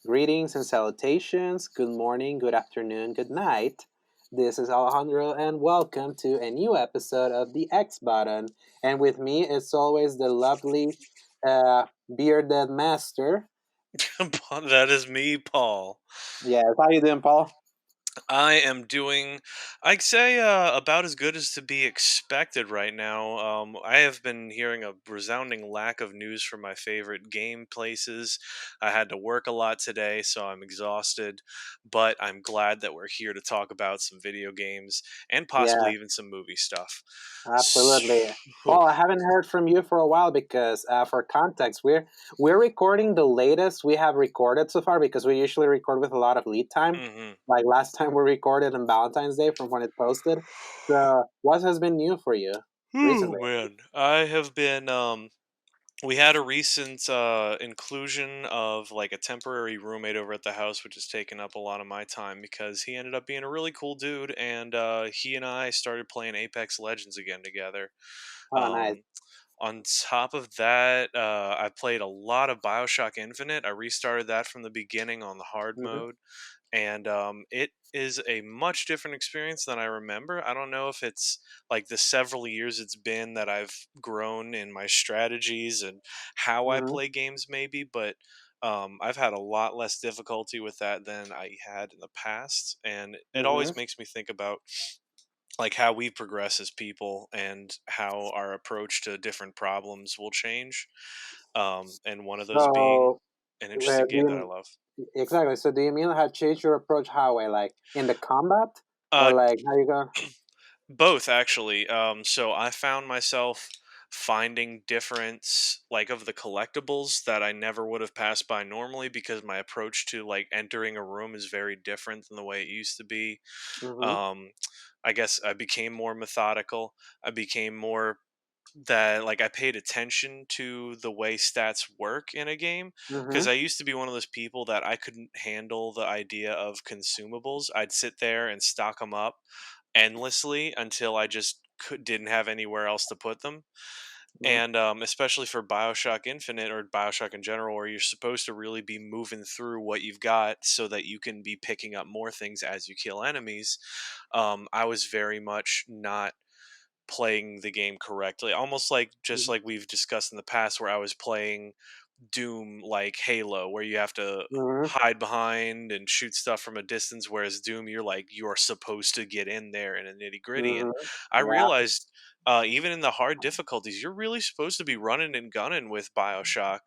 Greetings and salutations. Good morning, good afternoon, good night. This is Alejandro, and welcome to a new episode of the X Button. And with me, as always, the lovely uh, bearded master. That is me, Paul. Yes, how you doing, Paul? I am doing, I'd say, about as good as to be expected right now. I have been hearing a resounding lack of news from my favorite game places. I had to work a lot today, so I'm exhausted, but I'm glad that we're here to talk about some video games and Yeah, possibly even some movie stuff. S- absolutely. Whew. Paul, I haven't heard from you for a while because, for context, we're recording the latest we have recorded so far because we usually record with a lot of lead time. Mhm. Like last time we recorded on Valentine's Day from when it posted. So, what has been new for you Whew, recently? man, I have been we had a recent inclusion of like a temporary roommate over at the house, which has taken up a lot of my time because he ended up being a really cool dude, and he and I started playing Apex Legends again together. Oh, nice. Um, on top of that, I played a lot of Bioshock Infinite. I restarted that from the beginning on the hard Hmm. mode, and it is a much different experience than I remember. I don't know if it's like the several years it's been that I've grown in my strategies and how I Hmm. play games, maybe, but I've had a lot less difficulty with that than I had in the past, and it Hmm. always makes me think about like how we progress as people and how our approach to different problems will change. And one of those being So, an uh, interesting do game that I you, love. exactly. So, do you mean have changed your approach how way, like in the combat, or Uh, like how you go? Both actually. So I found myself finding difference like of the collectibles that I never would have passed by normally because my approach to like entering a room is very different than the way it used to be. Hmm. Um, I guess I became more methodical. I became more that like I paid attention to the way stats work in a game because Hmm. I used to be one of those people that I couldn't handle the idea of consumables. I'd sit there and stock them up endlessly until I just didn't have anywhere else to put them. Hmm. And especially for Bioshock Infinite or Bioshock in general, where you're supposed to really be moving through what you've got so that you can be picking up more things as you kill enemies. I was very much not playing the game correctly, almost like just like we've discussed in the past, where I was playing Doom like Halo, where you have to Hmm. hide behind and shoot stuff from a distance, whereas Doom, you're supposed to get in there in a nitty gritty. Hmm. And I Yeah. realized, even in the hard difficulties, you're really supposed to be running and gunning with Bioshock.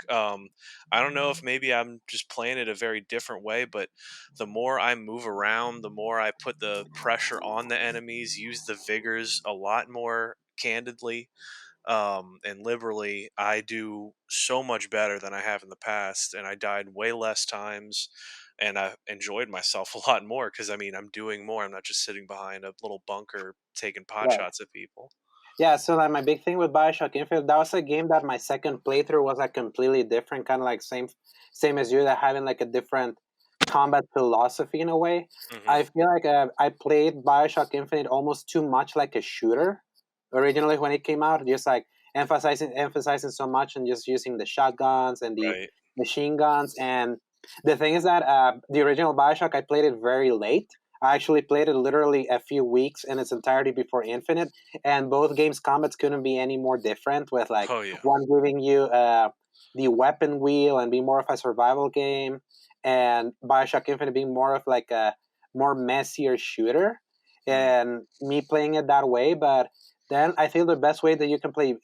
I don't know if maybe I'm just playing it a very different way, but the more I move around, the more I put the pressure on the enemies, use the vigors a lot more candidly and liberally, I do so much better than I have in the past, and I died way less times, and I enjoyed myself a lot more because I mean I'm doing more. I'm not just sitting behind a little bunker taking pot Right. shots at people. Yeah, so like my big thing with Bioshock Infinite, that was a game that my second playthrough was like completely different, kind of like same as you, that having like a different combat philosophy in a way. Hmm. I feel like I played Bioshock Infinite almost too much like a shooter originally when it came out, just like emphasizing so much and just using the shotguns and the Right. machine guns. And the thing is that the original Bioshock, I played it very late. I actually played it literally a few weeks in its entirety before Infinite, and both games combats couldn't be any more different, with like Oh yeah. one giving you the weapon wheel and being more of a survival game, and Bioshock Infinite being more of like a more messier shooter, Mm. and me playing it that way. But then I feel the best way that you can play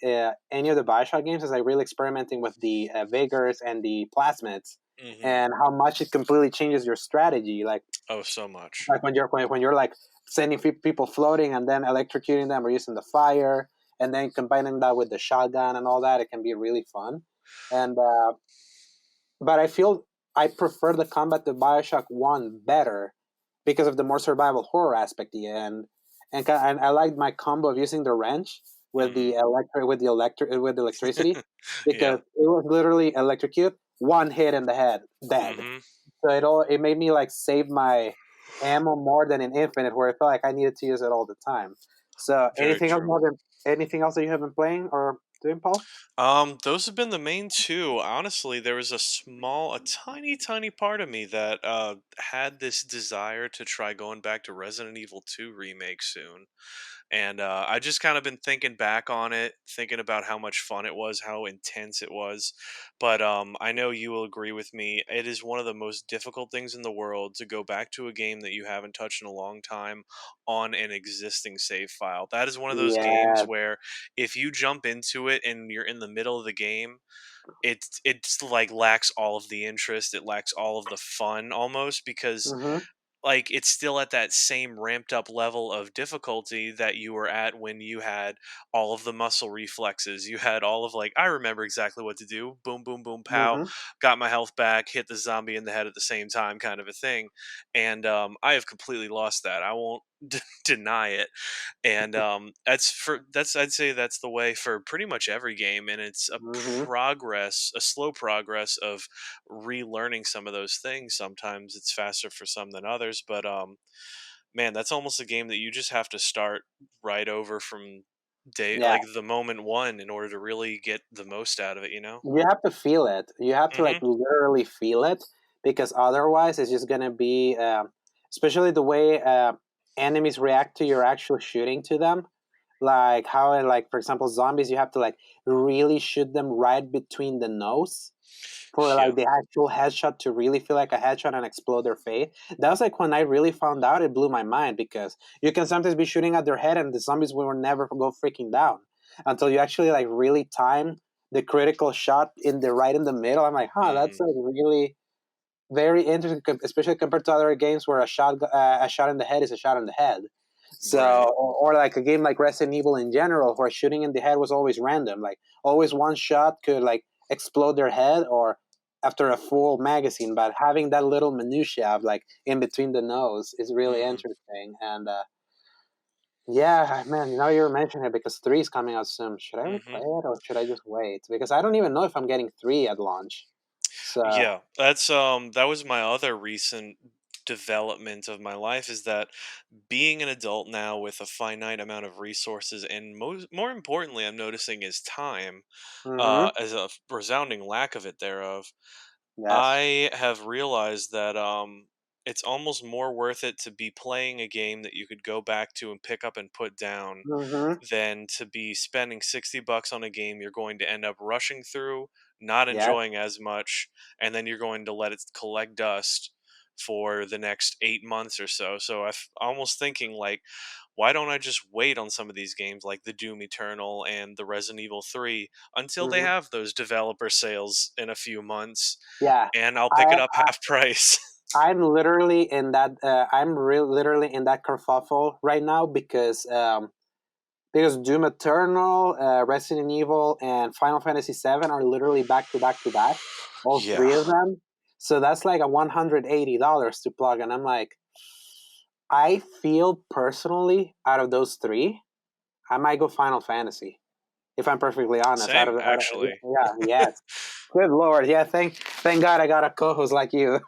any of the Bioshock games is like really experimenting with the vigors and the plasmids, Hmm. and how much it completely changes your strategy. Oh, so much. Like when you're like sending people floating and then electrocuting them or using the fire, and then combining that with the shotgun and all that, it can be really fun. And but I feel I prefer the combat to Bioshock One better because of the more survival horror aspect. And I liked my combo of using the wrench with Hmm. the electricity, because Yeah. it was literally electrocute, one hit in the head, dead. Hmm. So it made me like save my ammo more than in Infinite, where I felt like I needed to use it all the time. So Very true. anything else that you have been playing or doing, Paul? Those have been the main two. Honestly, there was a tiny part of me that had this desire to try going back to Resident Evil 2 remake soon. And I just kind of been thinking back on it, thinking about how much fun it was, how intense it was. But I know you will agree with me. It is one of the most difficult things in the world to go back to a game that you haven't touched in a long time on an existing save file. That is one of those games Yeah. where if you jump into it and you're in the middle of the game, it's like lacks all of the interest. It lacks all of the fun almost because Mm-hmm. like it's still at that same ramped up level of difficulty that you were at when you had all of the muscle reflexes. You had all of like I remember exactly what to do. Boom boom boom pow. Mm-hmm. Got my health back, hit the zombie in the head at the same time kind of a thing. And I have completely lost that. I won't deny it. And that's I'd say that's the way for pretty much every game, and it's Mm-hmm. a slow progress of relearning some of those things. Sometimes it's faster for some than others, but man, that's almost a game that you just have to start right over from day Yeah. like the moment one in order to really get the most out of it. You know? You have to feel it. You have to like Hmm. literally feel it because otherwise it's just gonna be, especially the way enemies react to your actual shooting to them. Like how, like for example, zombies, you have to like really shoot them right between the nose for Yeah. like the actual headshot to really feel like a headshot and explode their face. That was like when I really found out. It blew my mind because you can sometimes be shooting at their head and the zombies will never go freaking down until you actually like really time the critical shot in the right in the middle. I'm like, huh, that's Hmm. like really very interesting, especially compared to other games where a shot in the head is a shot in the head. So, Right. or like a game like Resident Evil in general, where shooting in the head was always random. Like always one shot could like explode their head, or after a full magazine. But having that little minutia of like in between the nose is really Hmm. interesting. And yeah, man, now you're mentioning it because three is coming out soon. Should I Hmm. replay it or should I just wait? Because I don't even know if I'm getting three at launch. So. Yeah, that was my other recent development of my life is that being an adult now with a finite amount of resources and more importantly I'm noticing is time Mm-hmm. as a resounding lack of it thereof. Yes. I have realized that it's almost more worth it to be playing a game that you could go back to and pick up and put down Mm-hmm. than to be spending $60 on a game you're going to end up rushing through, not Yes. enjoying as much, and then you're going to let it collect dust for the next 8 months or so. So I'm almost thinking like, why don't I just wait on some of these games like the Doom Eternal and the Resident Evil 3 until they Mm-hmm. have those developer sales in a few months, Yeah. and I'll pick I, it up half price. I'm literally in that. Literally in that kerfuffle right now because Doom Eternal, Resident Evil, and Final Fantasy VII are literally back to back to back, all Yeah, three of them. So that's like a $180 to plug, and I'm like, I feel personally out of those three, I might go Final Fantasy if I'm perfectly honest. same Out of actually. yeah, yes. Good lord, yeah. Thank God I got a co-host like you,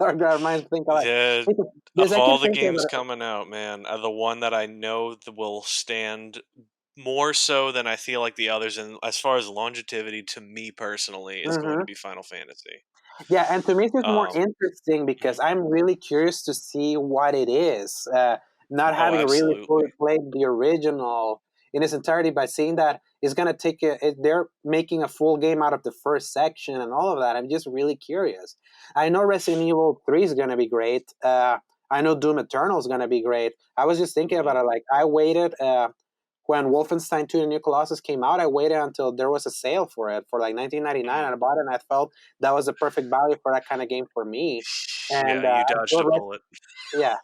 or that minds think alike. Yeah, Because of I all keep the thinking games about it. coming out, man, the one that I know that will stand more so than I feel like the others, and as far as longevity, to me personally, is going to Mhm. be Final Fantasy. Yeah, and to me it's just more Um, interesting because mhm. I'm really curious to see what it is. Not Oh, having really fully absolutely. played the original in its entirety, by seeing that it's gonna take they're making a full game out of the first section and all of that. I'm just really curious. I know Resident Evil 3 is gonna be great. I know Doom Eternal is gonna be great. I was just thinking Hmm. about it. Like I waited. When Wolfenstein 2: The New Colossus came out, I waited until there was a sale for it for like 1999, Hmm. and I bought it, and I felt that was the perfect value for that kind of game for me. And Yeah, you I dodged feel a bullet. yeah,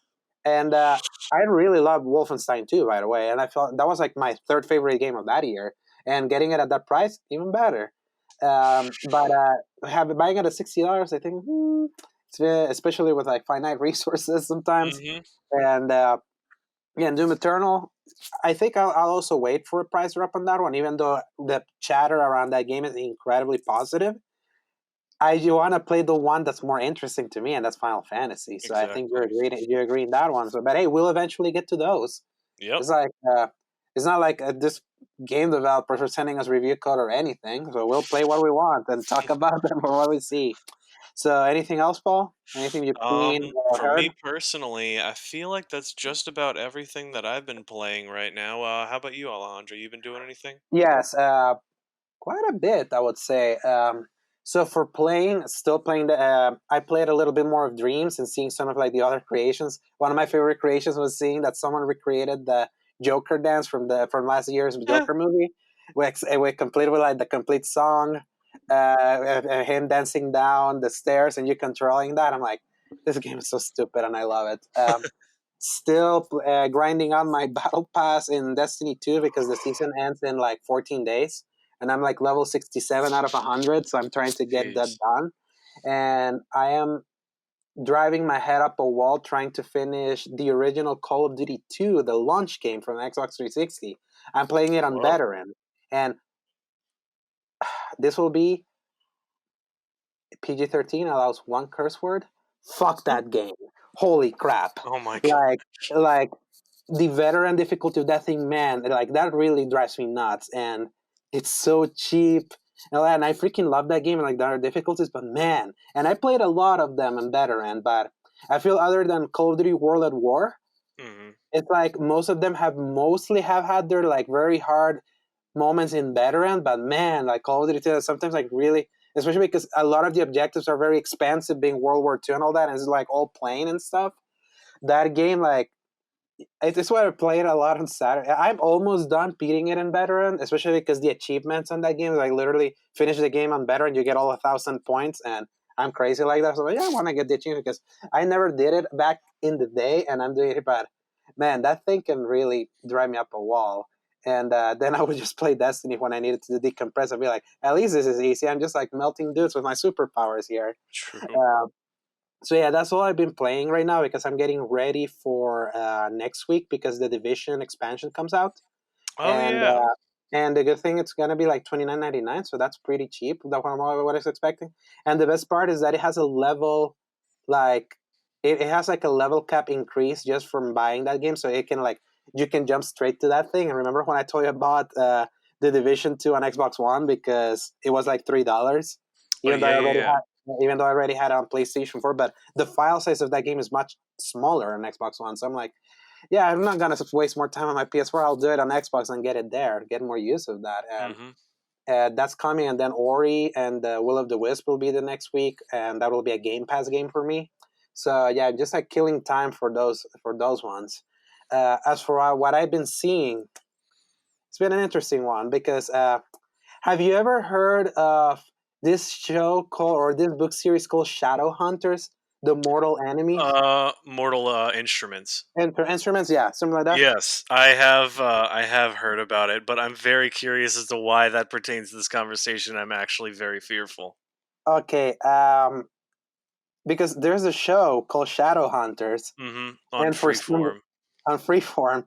and I really love Wolfenstein 2, by the way, and I felt that was like my third favorite game of that year, and getting it at that price, even better. But buying it at $60, I think, especially with like finite resources sometimes, Hmm. and yeah, and Doom Eternal. I think I'll also wait for a price drop on that one, even though the chatter around that game is incredibly positive. You want to play the one that's more interesting to me, and that's Final Fantasy. So I think Exactly. you agree in that one. So, but hey, we'll eventually get to those. Yep. It's like it's not like this. game developers are sending us review code or anything. So we'll play what we want and talk about them or what we see. So anything else, Paul? Anything you've seen or For me heard? personally, I feel like that's just about everything that I've been playing right now. How about you, Alejandro? You been doing anything? Yes, quite a bit, I would say. So for playing, still playing the, I played a little bit more of Dreams and seeing some of like the other creations. One of my favorite creations was seeing that someone recreated the Joker dance from last year's Joker movie, with complete with like the complete song, him dancing down the stairs and you controlling that. I'm like, this game is so stupid and I love it. Still grinding on my battle pass in Destiny 2 because the season ends in like 14 days. And I'm like level 67 out of 100. So I'm trying to get that Jeez. done. And I am driving my head up a wall trying to finish the original Call of Duty 2, the launch game from Xbox 360. I'm playing it on Whoa. veteran. And this will be PG-13 allows one curse word. Fuck that game. Holy crap. Oh my god. Like, like the veteran difficulty of that thing, man, like that really drives me nuts. And it's so cheap. And I freaking love that game and like the other difficulties, but man, and I played a lot of them in veteran, but I feel other than Call of Duty World at War, Hmm. it's like most of them have mostly have had their like very hard moments in veteran, but man, like Call of Duty 2, sometimes like really, especially because a lot of the objectives are very expansive, being World War II and all that, and it's like all plain and stuff. That game, like, it's why I played a lot on Saturday. I'm almost done beating it in veteran, especially because the achievements on that game, like literally finish the game on veteran, you get all 1,000 points, and I'm crazy like that. So like, yeah, I want to get the achievement because I never did it back in the day, and I'm doing it. But man, that thing can really drive me up a wall. And then I would just play Destiny when I needed to decompress. I'd be like, at least this is easy. I'm just like melting dudes with my superpowers here. True. Uh, so yeah, that's all I've been playing right now because I'm getting ready for next week because the Division expansion comes out, Oh and yeah. and the good thing it's gonna be like 29.99, so that's pretty cheap. That's what what I was expecting. And the best part is that it has a level, like it has like a level cap increase just from buying that game, so it can like you can jump straight to that thing. And remember when I told you about the Division 2 on Xbox One because it was like $3, Oh even though yeah, I yeah, already yeah. had even though I already had it on PlayStation 4, but the file size of that game is much smaller on Xbox One. So I'm like, yeah, I'm not gonna waste more time on my PS4. I'll do it on Xbox and get it there, get more use of that. And Hmm. that's coming. And then Ori and Will of the Wisp will be the next week, and that will be a Game Pass game for me. So yeah, just like killing time for those ones. As for what I've been seeing, it's been an interesting one because have you ever heard of this show called or this book series called Shadow Hunters, the Mortal Enemy? Mortal Instruments. Instruments, yeah, something like that. Yes, I have. I have heard about it, but I'm very curious as to why that pertains to this conversation. I'm actually very fearful. Okay, because there's a show called Shadow Hunters, On and for some Freeform. on Freeform,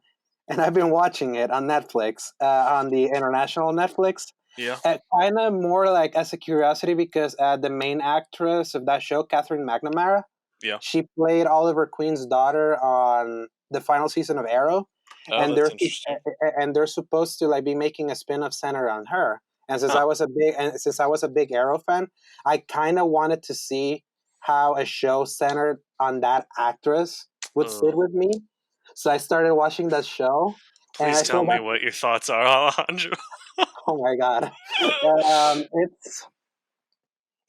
and I've been watching it on Netflix, on the international Netflix. Yeah. Kind of more like as a curiosity because the main actress of that show, Catherine McNamara, Yeah. she played Oliver Queen's daughter on the final season of Arrow, Oh, and that's interesting. they're supposed to like be making a spin-off centered on her. And Huh. since I was a big Arrow fan, I kind of wanted to see how a show centered on that actress would sit Uh, with me. So I started watching that show, and please I tell feel me that what your thoughts are, Alejandro. oh my god,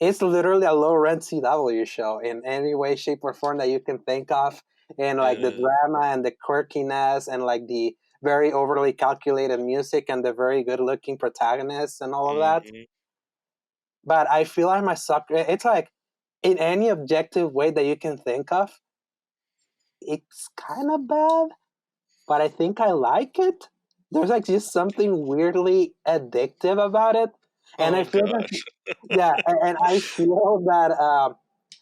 it's literally a low rent CW show in any way, shape, or form that you can think of. And like the Uh, drama and the quirkiness and like the very overly calculated music and the very good looking protagonists and all of that. mhm. But I feel I'm a sucker. It's like in any objective way that you can think of, it's kind of bad, but I think I like it. There's like just something weirdly addictive about it. And I Oh feel that, gosh. yeah, and I feel that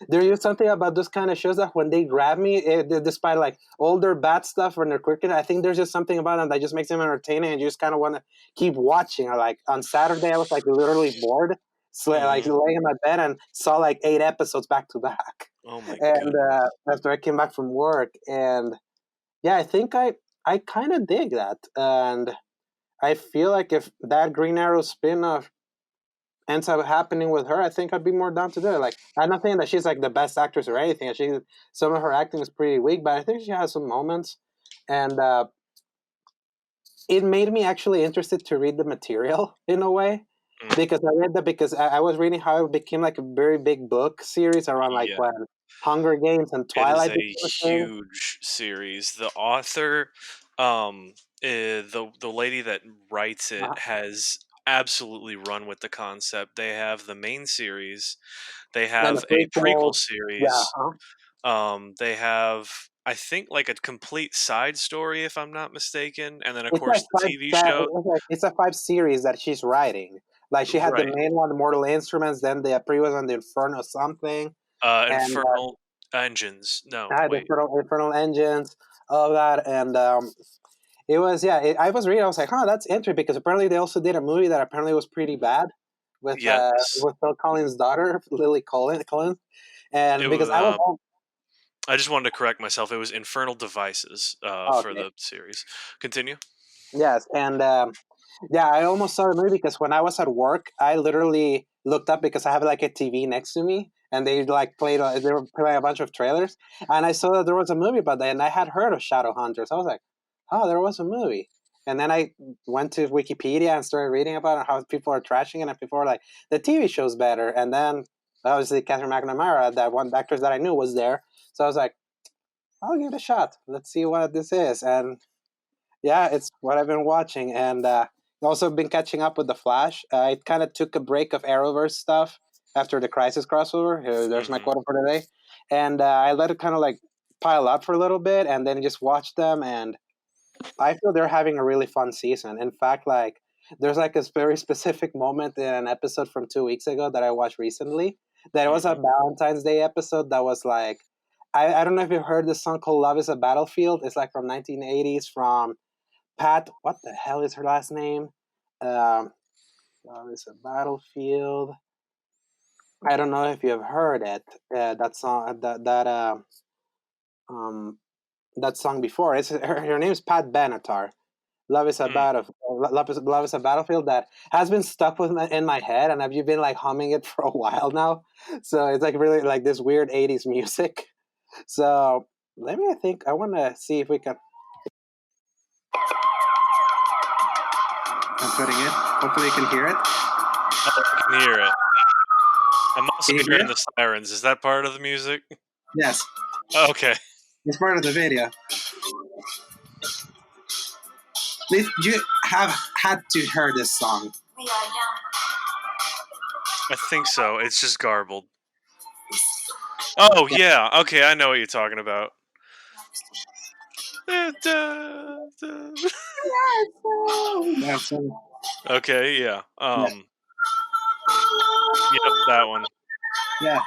there is something about those kind of shows that when they grab me, despite like all their bad stuff or their quirkiness, I think there's just something about them that just makes them entertaining, and you just kind of want to keep watching. Like on Saturday, I was like literally bored, so like Mhm. laying in my bed and saw like 8 episodes back to back. Oh my And goodness. after I came back from work, and yeah, I think I kind of dig that, and I feel like if that Green Arrow spin-off ends up happening with her, I think I'd be more down to do it. Like, I'm not saying that she's like the best actress or anything. Some of her acting is pretty weak, but I think she has some moments, and it made me actually interested to read the material in a way, Mm, because I read that because I was reading how it became like a very big book series around like yeah. when Hunger Games and It is Twilight a became a thing. huge series. The author, the lady that writes it Uh, has absolutely run with the concept. They have the main series, they then the have a prequel prequels, yeah, series, they have I think like a complete side story if I'm not mistaken, and then of it's like course the TV show. it's a five series that she's writing. Like she had the Right. main one, Mortal Instruments, then the previous one, the Inferno something, and Infernal Engines. No, I had the wait. Infernal Engines, all that, and it was yeah. I was reading. I was like, huh, that's interesting because apparently they also did a movie that apparently was pretty bad Yes. with Phil Collins' daughter, Lily Collins, It and was because I was I just wanted to correct myself. It was Infernal Devices for okay, the series. Continue. yes, and yeah, I almost saw the movie because when I was at work, I literally looked up because I have like a TV next to me, and they like played. They were playing a bunch of trailers, and I saw that there was a movie about that, and I had heard of Shadowhunters. I was like, oh, there was a movie, and then I went to Wikipedia and started reading about it, how people are trashing it, and people are like, the TV show's better, and then obviously Catherine McNamara, that one actress that I knew, was there, so I was like, I'll give it a shot. Let's see what this is, and yeah, it's what I've been watching, and also been catching up with the Flash. I kind of took a break of Arrowverse stuff after the Crisis crossover. Here, there's my Hmm. quote for today, and I let it kind of like pile up for a little bit, and then just watch them. And I feel they're having a really fun season. In fact, like there's like a very specific moment in an episode from 2 weeks ago that I watched recently. That was a Hmm. Valentine's Day episode that was like. I don't know if you've heard this song called "Love Is a Battlefield." It's like from 1980s from Pat, what the hell is her last name? Um, it's a battlefield. I don't know if you have heard it. That song, um, that song before. Her name is Pat Benatar. Mm. Love is a battlefield that has been stuck in my head, and I've been like humming it for a while now. So it's like really like this weird '80s music. So let me. I think I want to see if we can. I'm putting it. Hopefully, you can hear it. Oh, I can hear it. I'm also Can you hear hearing it? the sirens. Is that part of the music? Yes, Okay. it's part of the video. You have had to hear this song. I think so. It's just garbled. Oh, Yeah. yeah. Okay, I know what you're talking about. That's Okay, yeah. yeah, Yep, that one. yeah,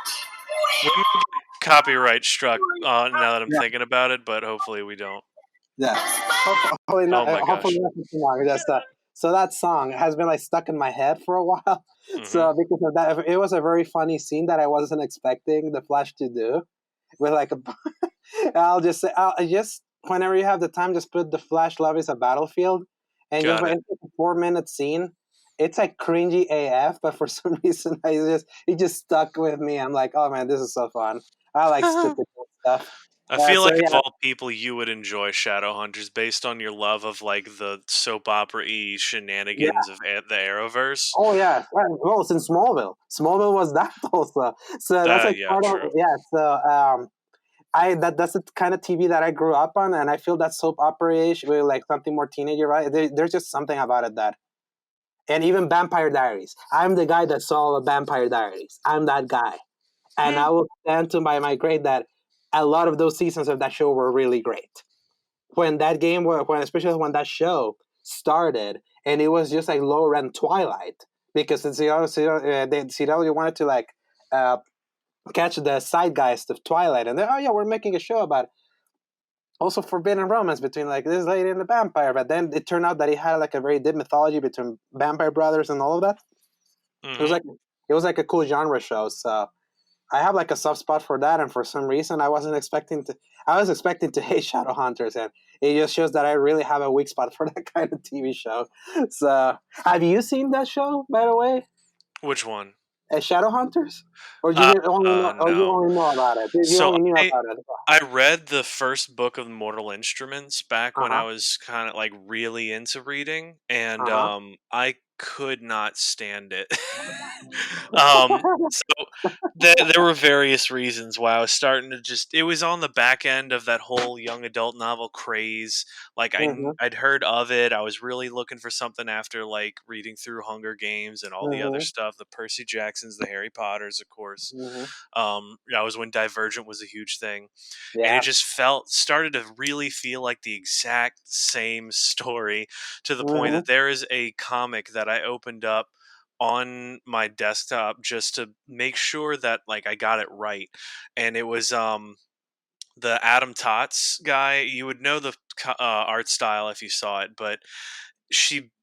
We may get copyright struck now that I'm yeah, thinking about it, but hopefully we don't. yeah. Hopefully not. Oh my Hopefully gosh. nothing too long. Just so that song has been like stuck in my head for a while. Hmm. So because of that, it was a very funny scene that I wasn't expecting the Flash to do. With like a, I'll just say, I'll just whenever you have the time, just put the Flash "Love Is a Battlefield," and just Got it. it's like a 4 minute scene. It's like cringy AF, but for some reason, it just stuck with me. I'm like, oh man, this is so fun. I like stupid stuff. I feel So like of yeah, all people, you would enjoy Shadowhunters based on your love of like the soap opera y yeah. shenanigans of the Arrowverse. Oh yeah. Well, since Smallville was that also. So that's like Yeah, part of true. yeah. So I that's the kind of TV that I grew up on, and I feel that soap opera-ish with like something more teenager, right? There's just something about it that, and even Vampire Diaries. I'm the guy that saw the Vampire Diaries. I'm that guy, and Hmm. I will stand to my grade that a lot of those seasons of that show were really great. When that game, when especially when that show started, and it was just like low rent Twilight because it's CW wanted to like uh, catch the zeitgeist of Twilight, and they oh yeah, we're making a show about also forbidden romance between like this lady and the vampire. But then it turned out that it had like a very deep mythology between vampire brothers and all of that. It was Hmm. like it was like a cool genre show. So I have like a soft spot for that, and for some reason, I wasn't expecting to. I was expecting to hate Shadowhunters, and it just shows that I really have a weak spot for that kind of TV show. So, have you seen that show, by the way, Which one? Shadowhunters, or you didn't only know, or you No. only know about it? You So only knew I about it. I read the first book of Mortal Instruments back Uh when I huh. was kind of like really into reading, and Uh I could not stand it. huh. So there were various reasons why I was starting to just. It was on the back end of that whole young adult novel craze. Like Mhm. I'd heard of it. I was really looking for something after like reading through Hunger Games and all the other Mhm. stuff, the Percy Jacksons, the Harry Potters, of course. Mhm. That was when Divergent was a huge thing, and it Yeah. just started to really feel like the exact same story, to the point Mhm. that there is a comic that I opened up on my desktop just to make sure that like I got it right, and it was the Adam Tots guy. You would know the art style if you saw it, but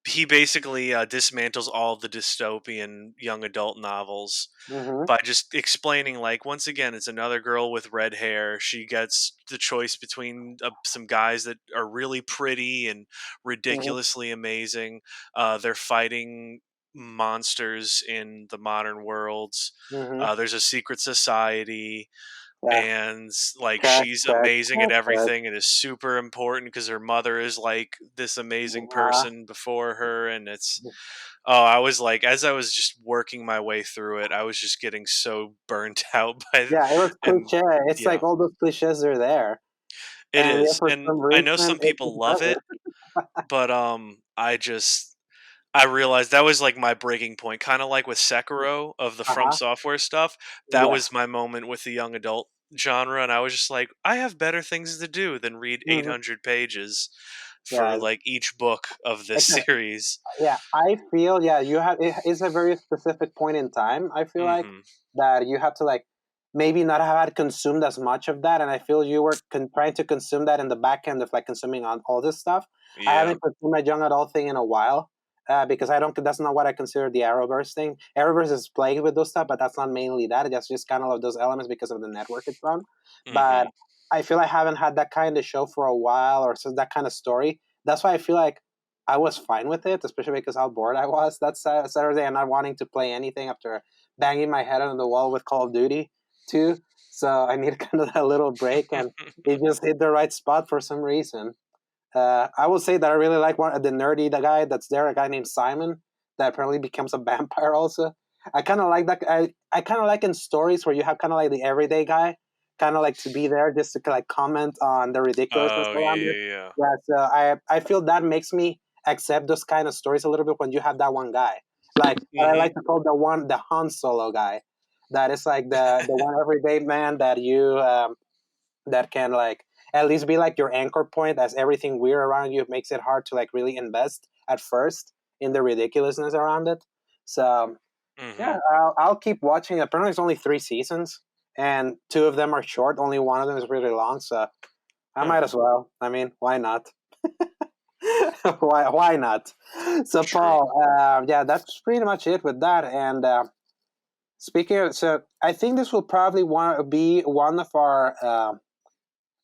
he basically dismantles all the dystopian young adult novels Mhm. by just explaining like, once again, it's another girl with red hair. She gets the choice between some guys that are really pretty and Mhm. ridiculously amazing. They're fighting monsters in the modern worlds. Mhm. There's a secret society, Yeah. and like Check. she's Check. amazing at Check. Check. everything and is super important because her mother is like this amazing Uh, person before her, and it's. Oh, I was like, as I was just working my way through it, I was just getting so burnt out by yeah, it was and cliche. It's yeah, like all those cliches are there, it and yeah, is. for And some I know reason some it people just love doesn't. it, but I realized that was like my breaking point, kind of like with Sekiro of the Uh From huh. Software stuff. That Yes. was my moment with the young adult genre, and I was just like, I have better things to do than read Hmm. 800 pages for Yeah. like each book of this Except, series. yeah, I feel yeah you have it is a very specific point in time. I feel like Hmm. that you have to like maybe not have had consumed as much of that, and I feel you were trying to consume that in the back end of like consuming on all this stuff. I Yeah. haven't consumed my young adult thing in a while. Because I don't, that's not what I consider the Arrowverse thing. Arrowverse is playing with those stuff, but that's not mainly that. It's just kind of like those elements because of the network it's on. But Hmm. I feel I haven't had that kind of show for a while, or so that kind of story. That's why I feel like I was fine with it, especially because how bored I was that Saturday and not wanting to play anything after banging my head on the wall with Call of Duty too. So I needed kind of that little break, and it just hit the right spot for some reason. I will say that I really like the nerdy the guy that's there, a guy named Simon that apparently becomes a vampire. Also, I kind of like that. I kind of like in stories where you have kind of like the everyday guy, kind of like to be there just to like comment on the ridiculousness Oh around it. yeah, yeah. Yeah, so I feel that makes me accept those kind of stories a little bit when you have that one guy, like what I Hmm. like to call the Han Solo guy, that is like the one everyday man that you that can like at least be like your anchor point, as everything weird around you makes it hard to like really invest at first in the ridiculousness around it. So yeah, Hmm. I'll keep watching. Apparently it's only 3 seasons and two of them are short, only one of them is really long, so I Huh. might as well. I mean, why not? Why not? So True. Paul, yeah, that's pretty much it with that. And speaking of, so I think this will probably be one of our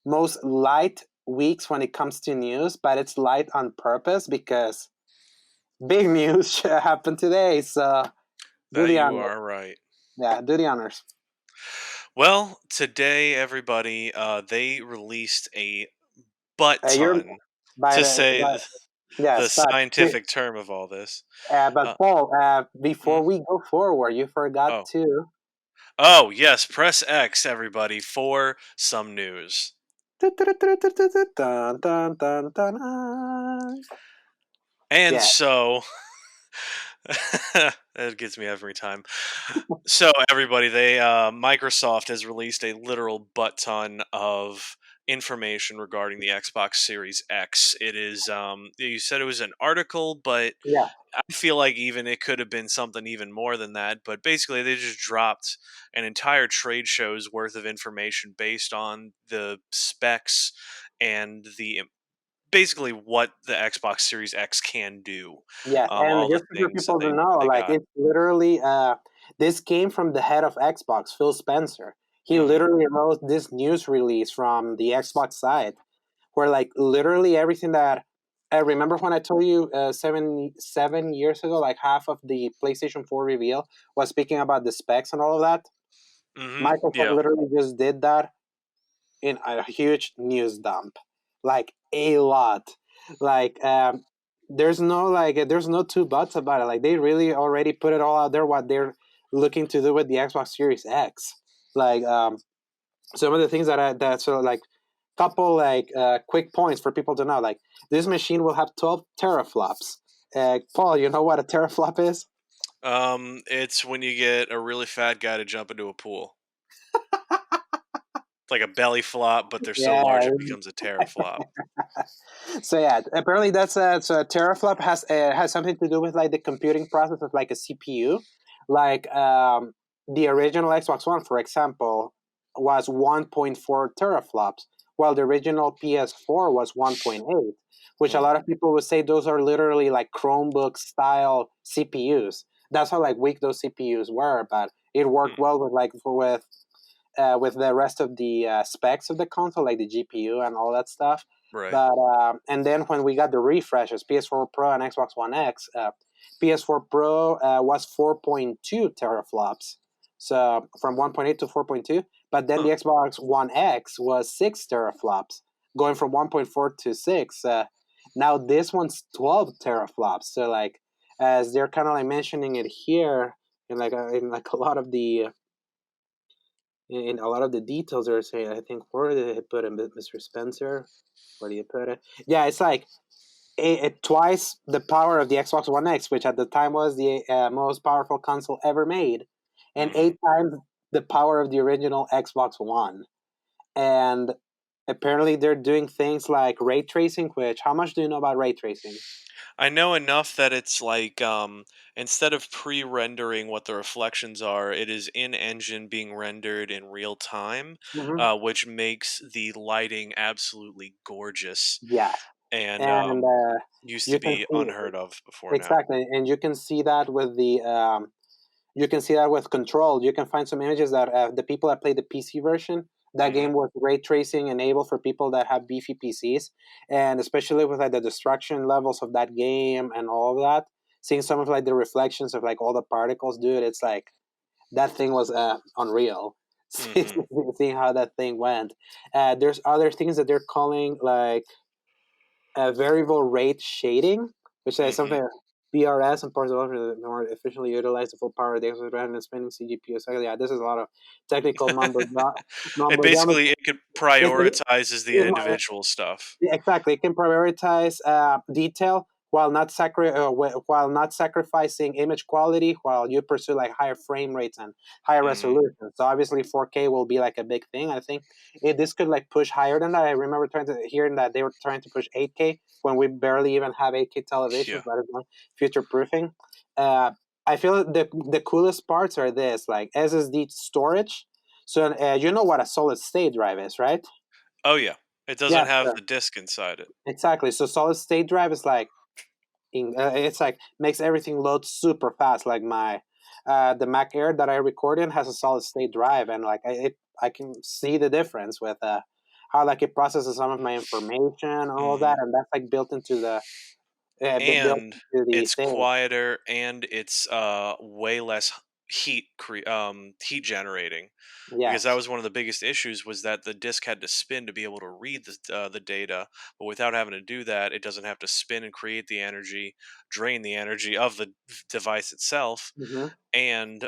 most light weeks when it comes to news, but it's light on purpose because big news happened today. So do That the you honors. are right. Yeah, do the honors. Well, today, everybody, they released a butt You're ton, by to the say the yes, but scientific term of all this. but Uh, Paul, before mm? we go forward, you forgot Oh, to. oh, yes, press X, everybody, for some news. Dun, dun, dun, dun, dun. And Yeah, so, that gets me every time. So, everybody, Microsoft has released a literal butt ton of information regarding the Xbox Series X. It is, you said it was an article, but yeah, I feel like even it could have been something even more than that. But basically, they just dropped an entire trade show's worth of information based on the specs and the basically what the Xbox Series X can do. yeah. And All the just for things that people to they know, they like got. it's literally This came from the head of Xbox, Phil Spencer. He Mm-hmm. literally wrote this news release from the Xbox side, where like literally everything that I remember when I told you 7 years ago, like half of the PlayStation 4 reveal was speaking about the specs and all of that. Mm-hmm. Microsoft Yeah. literally just did that in a huge news dump, like a lot. Like there's no two buts about it. Like they really already put it all out there what they're looking to do with the Xbox Series X. Like some of the things that sort of like couple like quick points for people to know. Like this machine will have 12 teraflops. Paul, you know what a teraflop is? It's when you get a really fat guy to jump into a pool. It's like a belly flop, but they're so Yeah. large it becomes a teraflop. So yeah, apparently that's so a teraflop has something to do with like the computing process of like a CPU. Like the original Xbox One, for example, was 1.4 teraflops, while the original PS4 was 1.8. Which a Hmm. lot of people would say those are literally like Chromebook style CPUs. That's how like weak those CPUs were, but it worked Hmm. well with with the rest of the specs of the console, like the GPU and all that stuff. Right. But and then when we got the refreshes, PS4 Pro and Xbox One X, PS4 Pro was 4.2 teraflops, so from 1.8 to 4.2. But then the Huh. Xbox One X was 6 teraflops, going from 1.4 to 6. Now this one's 12 teraflops. So like, as they're kind of like mentioning it here in like a lot of the in a lot of the details they're saying, I think where did they put it, Mr. Spencer? Where do you put it? Yeah, it's like twice the power of the Xbox One X, which at the time was the most powerful console ever made, and Hmm. 8 times the power of the original Xbox One. And apparently, they're doing things like ray tracing. Which, how much do you know about ray tracing? I know enough that it's like instead of pre-rendering what the reflections are, it is in engine being rendered in real time, Hmm. which makes the lighting absolutely gorgeous Yes, and and used to you can be see unheard of before now. exactly, and you can see that with the you can see that with Control. You can find some images that the people that play the PC version, that Hmm. game was ray tracing enabled for people that have beefy PCs, and especially with like the destruction levels of that game and all of that. Seeing some of like the reflections of like all the particles, dude, it's like that thing was unreal. Hmm. Seeing how that thing went. There's other things that they're calling like variable rate shading, which is Hmm. something BRS and parts of it more efficiently utilize the full power of the exercise rather than spending CGPU. So yeah, this is a lot of technical It mumbo jumbo. basically it It's, prioritizes the it's, individual stuff. yeah, exactly. It can prioritize detail while while not sacrificing image quality while you pursue like higher frame rates and higher Hmm. resolution. So obviously 4K will be like a big thing. I think this could like push higher than that. I remember hearing that they were trying to push 8K when we barely even have 8K televisions, Yeah. but it's not future proofing. Uh, I feel the coolest parts are this like SSD storage. So you know what a solid state drive is, right? Oh yeah. It doesn't Yes, have the disk inside it. exactly. So solid state drive is like it's like makes everything load super fast. Like my the Mac Air that I record in has a solid state drive, and like I can see the difference with how like it processes some of my information and all Hmm. that, and that's like built into the built And into the it's thing. quieter and it's way less heat generating, because that Yes. was one of the biggest issues, was that the disk had to spin to be able to read the data, but without having to do that it doesn't have to spin and create the energy, drain the energy of the device itself, Hmm. and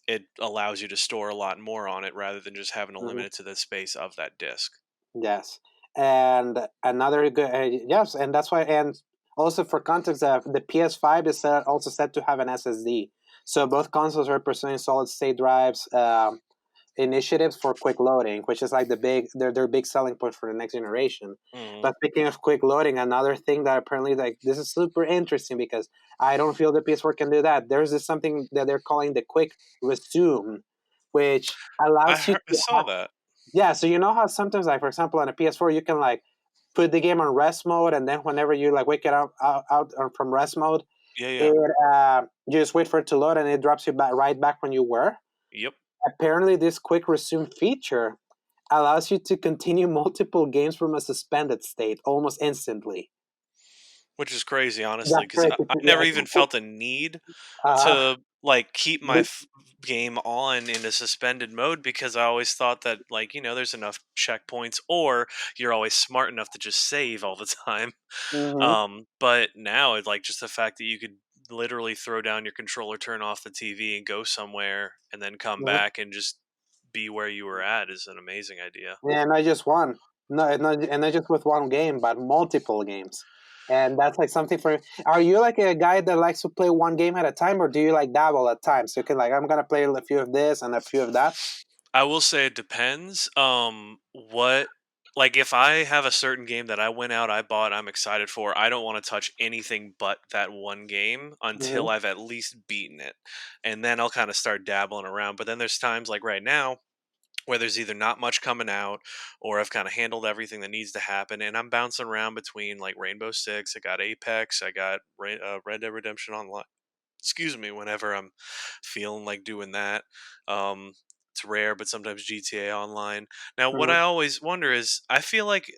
it allows you to store a lot more on it rather than just having to Hmm. limit it to the space of that disk. Yes, and another good yes, and that's why. And also for context, the PS5 is also set to have an SSD. So both consoles are pursuing solid state drives. Initiatives for quick loading, which is like their big selling point for the next generation. Hmm. But speaking of quick loading, another thing that apparently like this is super interesting because I don't feel the PS4 can do that. There's this something that they're calling the quick resume, which allows you I to saw that. yeah. So you know how sometimes like for example on a PS4 you can like put the game on rest mode and then whenever you like wake it up out from rest mode Yeah, yeah. It you just wait for it to load, and it drops you back right back when you were. Yep. Apparently, this quick resume feature allows you to continue multiple games from a suspended state almost instantly. Which is crazy, honestly, That's because great. I never even felt a need Uh, to like keep my be- game on in a suspended mode because I always thought that like there's enough checkpoints or you're always smart enough to just save all the time. mhm, But now it's like just the fact that you could literally throw down your controller, turn off the TV, and go somewhere, and then come mhm. back and just be where you were at is an amazing idea. Yeah, not just one. No, and not just with one game, but multiple games. And that's like something for. Are you like a guy that likes to play one game at a time, or do you like dabble at times? So you can like, I'm gonna play a few of this and a few of that. I will say it depends. What like if I have a certain game that I went out, I bought, I'm excited for, I don't want to touch anything but that one game Hmm. until I've at least beaten it. And then I'll kind of start dabbling around. But then there's times like right now where there's either not much coming out or I've kind of handled everything that needs to happen and I'm bouncing around between like Rainbow Six, I got Apex, I got Red Dead Redemption Online, excuse me, whenever I'm feeling like doing that. Um, it's rare, but sometimes GTA Online. Now, what I Hmm. always wonder is, I feel like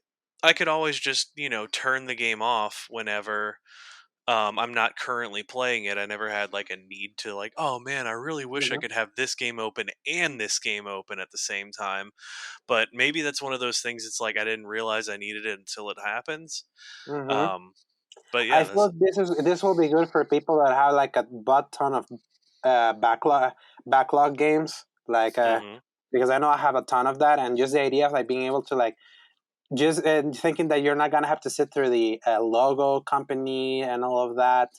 I could always just turn the game off whenever I'm not currently playing it. I never had like a need to like, oh man, I really wish I Hmm. could have this game open and this game open at the same time. But maybe that's one of those things. It's like I didn't realize I needed it until it happens. Hmm. Um, but I yeah, feel that's. this will be good for people that have like a butt ton of backlog games, like Hmm. because I know I have a ton of that, and just the idea of like being able to like just thinking that you're not gonna have to sit through the logo company and all of that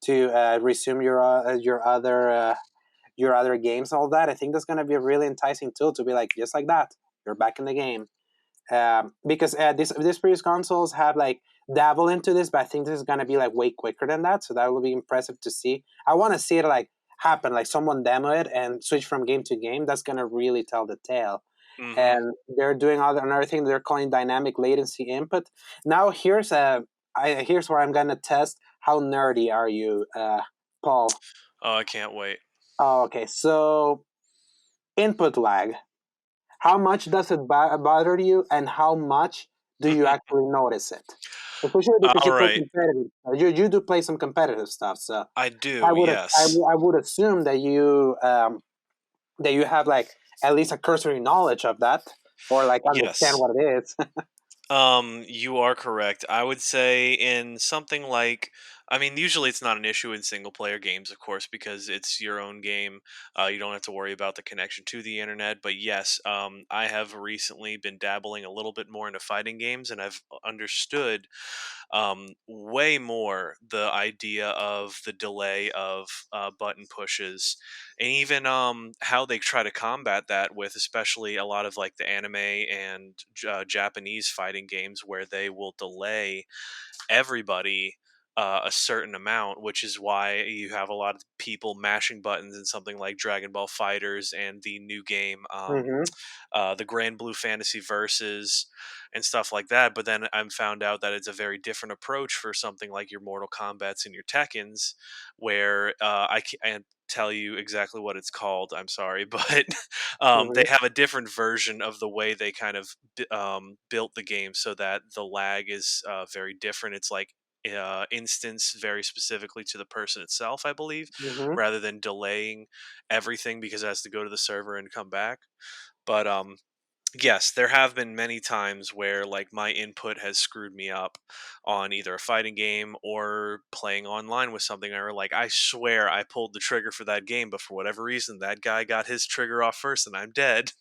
to resume your other games and all that. I think that's gonna be a really enticing tool to be like just like that. You're back in the game. Because these previous consoles have like dabble into this, but I think this is gonna be like way quicker than that. So that will be impressive to see. I want to see it like happen, like someone demo it and switch from game to game. That's gonna really tell the tale. Hmm. And they're doing another thing they're calling dynamic latency input. Now here's where I'm gonna test how nerdy are you, Paul. Oh, I can't wait. Oh, okay, so input lag. How much does it bother you, and how much do you actually notice it? Especially because All you play right. competitive. You do play some competitive stuff, so I do, yes. I would assume that you have like at least a cursory knowledge of that, or like understand Yes. what it is. You are correct. I would say in something like, I mean, usually it's not an issue in single player games, of course, because it's your own game. You don't have to worry about the connection to the internet. But yes, I have recently been dabbling a little bit more into fighting games, and I've understood way more the idea of the delay of button pushes, and even how they try to combat that with, especially a lot of like the anime and Japanese fighting games, where they will delay everybody a certain amount, which is why you have a lot of people mashing buttons in something like Dragon Ball Fighters and the new game, Hmm. the Grand Blue Fantasy Versus and stuff like that. But then I'm found out that it's a very different approach for something like your Mortal Kombat's and your Tekkens, where I can't tell you exactly what it's called. I'm sorry, but they Hmm. have a different version of the way they kind of built the game so that the lag is very different. It's like instance very specifically to the person itself, I believe, Hmm. rather than delaying everything because it has to go to the server and come back. But yes, there have been many times where like my input has screwed me up on either a fighting game or playing online with something. Or like I swear I pulled the trigger for that game, but for whatever reason that guy got his trigger off first and I'm dead,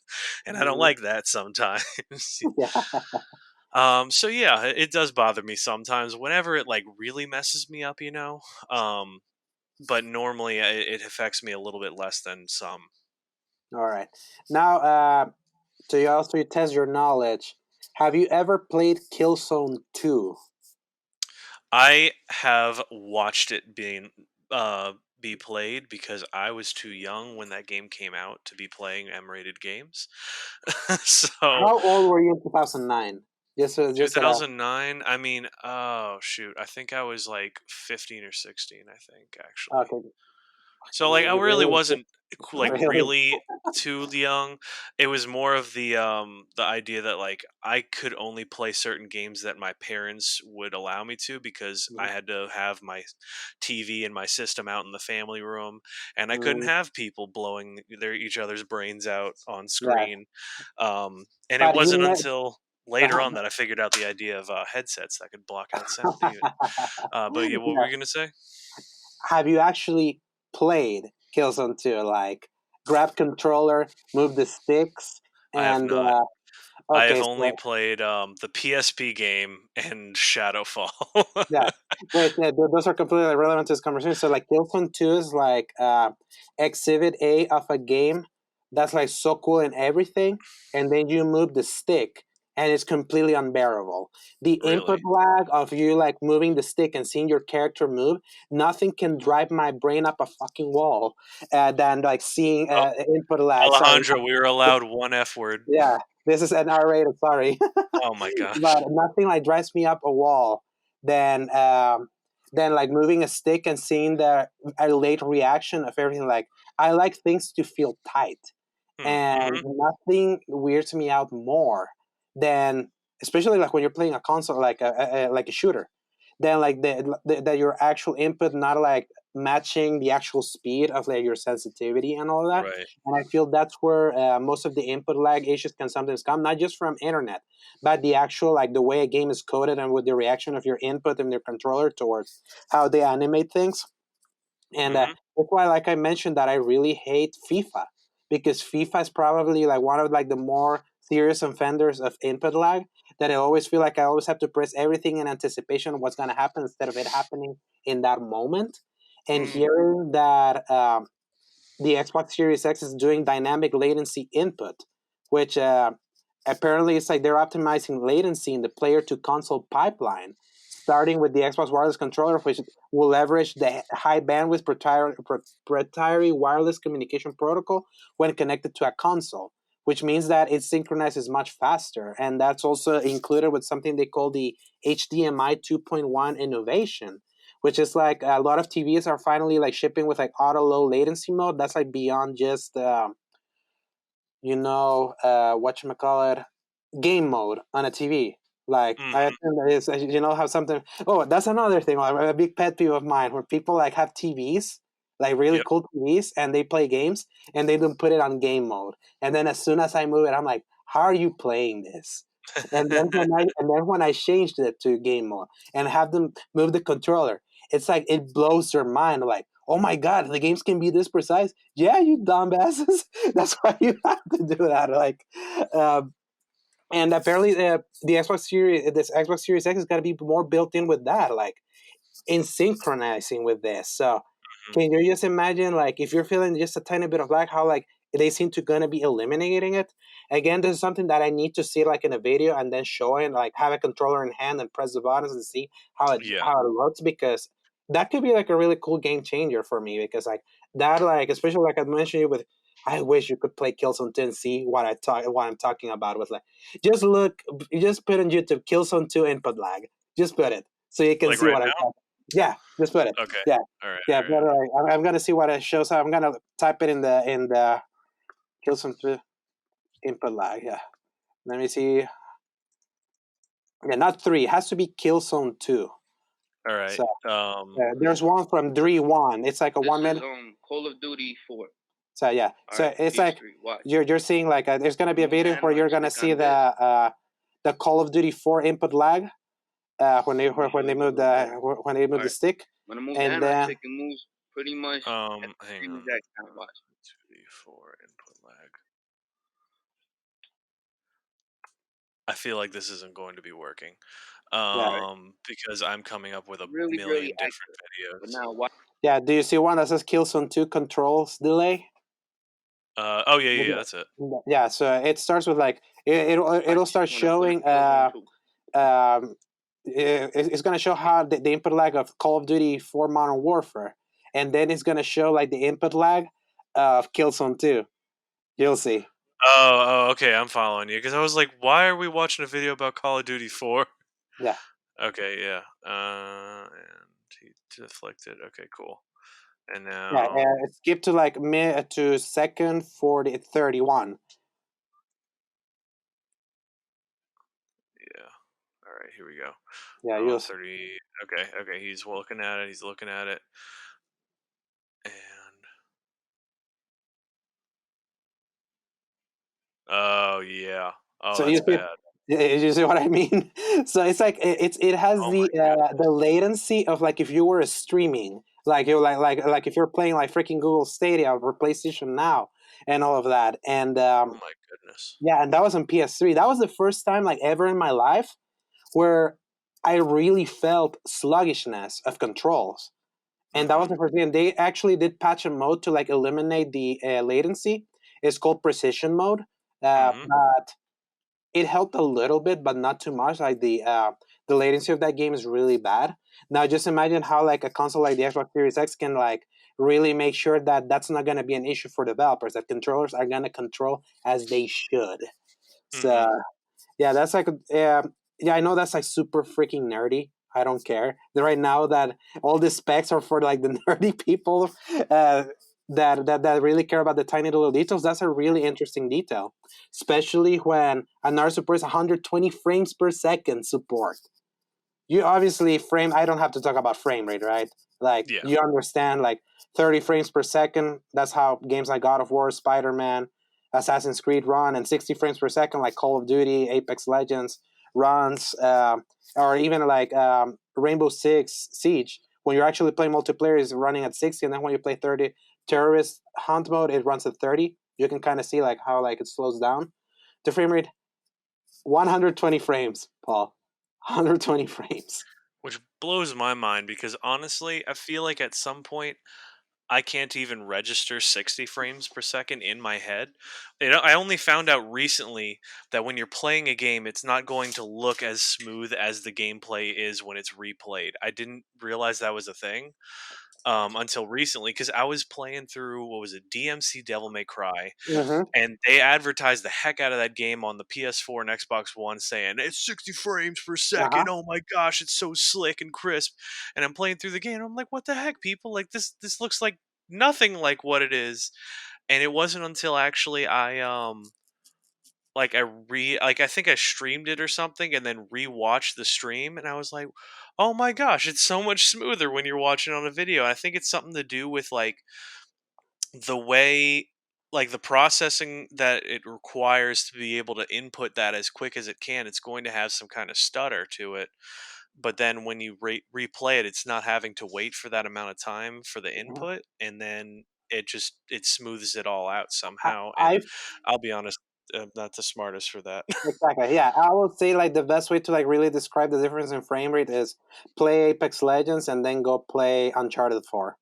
and I don't Hmm. like that sometimes. Yeah. So yeah, it does bother me sometimes whenever it like really messes me up, Um, but normally it affects me a little bit less than some. All right. Now, to also test your knowledge, have you ever played Killzone 2? I have watched it be played because I was too young when that game came out to be playing M-rated games. So How old were you in 2009? Just at a 2009. I mean, oh shoot, I think I was like 15 or 16. I think actually. okay. So like I You really really, wasn't like really. really too young. It was more of the idea that like I could only play certain games that my parents would allow me to because I had to have my TV and my system out in the family room and I couldn't Mm, have people blowing each other's brains out on yeah, screen. And it but wasn't you until later on that I figured out the idea of headsets that could block out sound even. But yeah, what were yeah. you gonna say? Have you actually played Killzone 2? Like, grab controller, move the sticks, I have and not. I have okay, only so played the PSP game and Shadowfall. yeah, wait, yeah, those are completely irrelevant to this conversation. So, like, Killzone 2 is like Exhibit A of a game that's like so cool and everything, and then you move the stick, and it's completely unbearable. The input Really? lag of you like moving the stick and seeing your character move, nothing can drive my brain up a fucking wall than like seeing Oh, input lag. Sorry, Alejandro, we were allowed one F word. yeah, this is an R-rated. Sorry. Oh my But gosh. nothing like drives me up a wall than like moving a stick and seeing the a late reaction of everything. Like, I like things to feel tight, and Mm-hmm. nothing weirds me out more than, especially like when you're playing a console like a shooter, than like that your actual input not like matching the actual speed of like your sensitivity and all that. Right. And I feel that's where most of the input lag issues can sometimes come, not just from internet, but the actual like the way a game is coded and with the reaction of your input and your controller towards how they animate things. And Mm-hmm. that's why, like I mentioned, that I really hate FIFA, because FIFA is probably like one of like the more serious offenders of input lag. That I always feel like I always have to press everything in anticipation of what's going to happen instead of it happening in that moment. And Mm, hearing that the Xbox Series X is doing dynamic latency input, which apparently it's like they're optimizing latency in the player to console pipeline, starting with the Xbox wireless controller, which will leverage the high bandwidth proprietary wireless communication protocol when connected to a console, which means that it synchronizes much faster. And that's also included with something they call the HDMI 2.1 innovation, which is like a lot of TVs are finally like shipping with like auto low latency mode. That's like beyond just what you call it, game mode on a TV. Like I mm-hmm. think that is, how something. Oh, that's another thing. Like, a big pet peeve of mine, where people like have TVs, like really Yep. cool TVs, and they play games, and they don't put it on game mode. And then as soon as I move it, I'm like, how are you playing this? And then when I changed it to game mode and have them move the controller, it's like it blows their mind. Like, oh my god, the games can be this precise. Yeah, you dumbasses. That's why you have to do that. Like, um, and apparently this Xbox Series X is going to be more built in with that, like in synchronizing with this. So can you just imagine, like, if you're feeling just a tiny bit of lag, how like they seem to gonna be eliminating it? Again, this is something that I need to see like in a video and then show it, like have a controller in hand and press the buttons and see how it Yeah. how it works, because that could be like a really cool game changer for me, because like that, like especially like I mentioned you with, I wish you could play Killzone 2 and see what I'm talking about with, like, just look, just put on YouTube Killzone 2 input lag, just put it so you can Like see right what I'm now? talking. Yeah, just put it. Okay. Yeah, All right. yeah. All right. But I'm gonna see what it shows. I'm gonna type it in the kill some input lag. Yeah, let me see. Yeah, not three. It has to be Killzone 2. All right. So there's one from 3-1. It's like a This 1 minute. is Call of Duty 4. So yeah, All so right, it's like PS3. Watch. you're seeing like there's gonna be a video where you're gonna see the Call of Duty 4 input lag when they move All the right. stick, When I move the and then analytic, it moves pretty much at the Hang same on. exact time. Watch. 2D4 input lag. I feel like this isn't going to be working. yeah, All right. Because I'm coming up with a Really, really million different accurate. But videos. now watch. yeah. Do you see one that says Killzone 2 controls delay? Oh yeah, yeah, yeah, that's it. Yeah, so it starts with like it'll Watch start when I put showing Kill Zone 2. it's gonna show how the input lag of Call of Duty 4 Modern Warfare, and then it's gonna show like the input lag of Killzone 2. You'll see. Okay, I'm following you because I was like, why are we watching a video about Call of Duty 4? Yeah, Okay, yeah. And he deflected. Okay, cool. And yeah. now, Skip to like mid to second 31. yeah. All right, here we go. Yeah, Oh, you'll. 30. Okay, okay. He's looking at it. He's looking at it. And oh yeah. Oh, So you that's see, bad. you see what I mean? So it's like it has Oh my the goodness. latency of like if you were streaming, like you like if you're playing like freaking Google Stadia or PlayStation Now and all of that, and Oh my goodness. yeah, and that was on PS3. That was the first time like ever in my life where I really felt sluggishness of controls. And that was Mm-hmm. the first thing. And they actually did patch a mode to like eliminate the latency. It's called precision mode, Mm-hmm. but it helped a little bit, but not too much. Like the latency of that game is really bad. Now, just imagine how like a console like the Xbox Series X can like really make sure that that's not going to be an issue for developers. That controllers are going to control as they should. Mm-hmm. So yeah, that's like yeah, I know that's like super freaking nerdy. I don't care. Right now that all the specs are for like the nerdy people that really care about the tiny little details. That's a really interesting detail, especially when another supports 120 frames per second support. You obviously frame. I don't have to talk about frame rate, right? Like Yeah. you understand, like 30 frames per second. That's how games like God of War, Spider Man, Assassin's Creed run, and 60 frames per second, like Call of Duty, Apex Legends runs, or even like Rainbow Six Siege. When you're actually playing multiplayer, is running at 60, and then when you play 30 terrorist hunt mode, it runs at 30. You can kind of see like how like it slows down. The frame rate 120 frames, Paul. 120 frames. Which blows my mind because honestly, I feel like at some point I can't even register 60 frames per second in my head. I only found out recently that when you're playing a game, it's not going to look as smooth as the gameplay is when it's replayed. I didn't realize that was a thing until recently because I was playing through, what was it, DMC Devil May Cry, Mm-hmm. and they advertised the heck out of that game on the PS4 and Xbox One, saying it's 60 frames per Uh-huh. second. Oh my gosh, it's so slick and crisp. And I'm playing through the game, and I'm like, what the heck, people? Like this looks like nothing like what it is. And it wasn't until actually I think I streamed it or something and then rewatched the stream, and I was like, oh my gosh, it's so much smoother when you're watching on a video. And I think it's something to do with like the way, like the processing that it requires to be able to input that as quick as it can. It's going to have some kind of stutter to it, but then when you replay it, it's not having to wait for that amount of time for the Mhm. input, and then it smooths it all out I, somehow. And I I'll be honest, I'm not the smartest for that. exactly, yeah. I would say like the best way to like really describe the difference in frame rate is play Apex Legends and then go play Uncharted 4.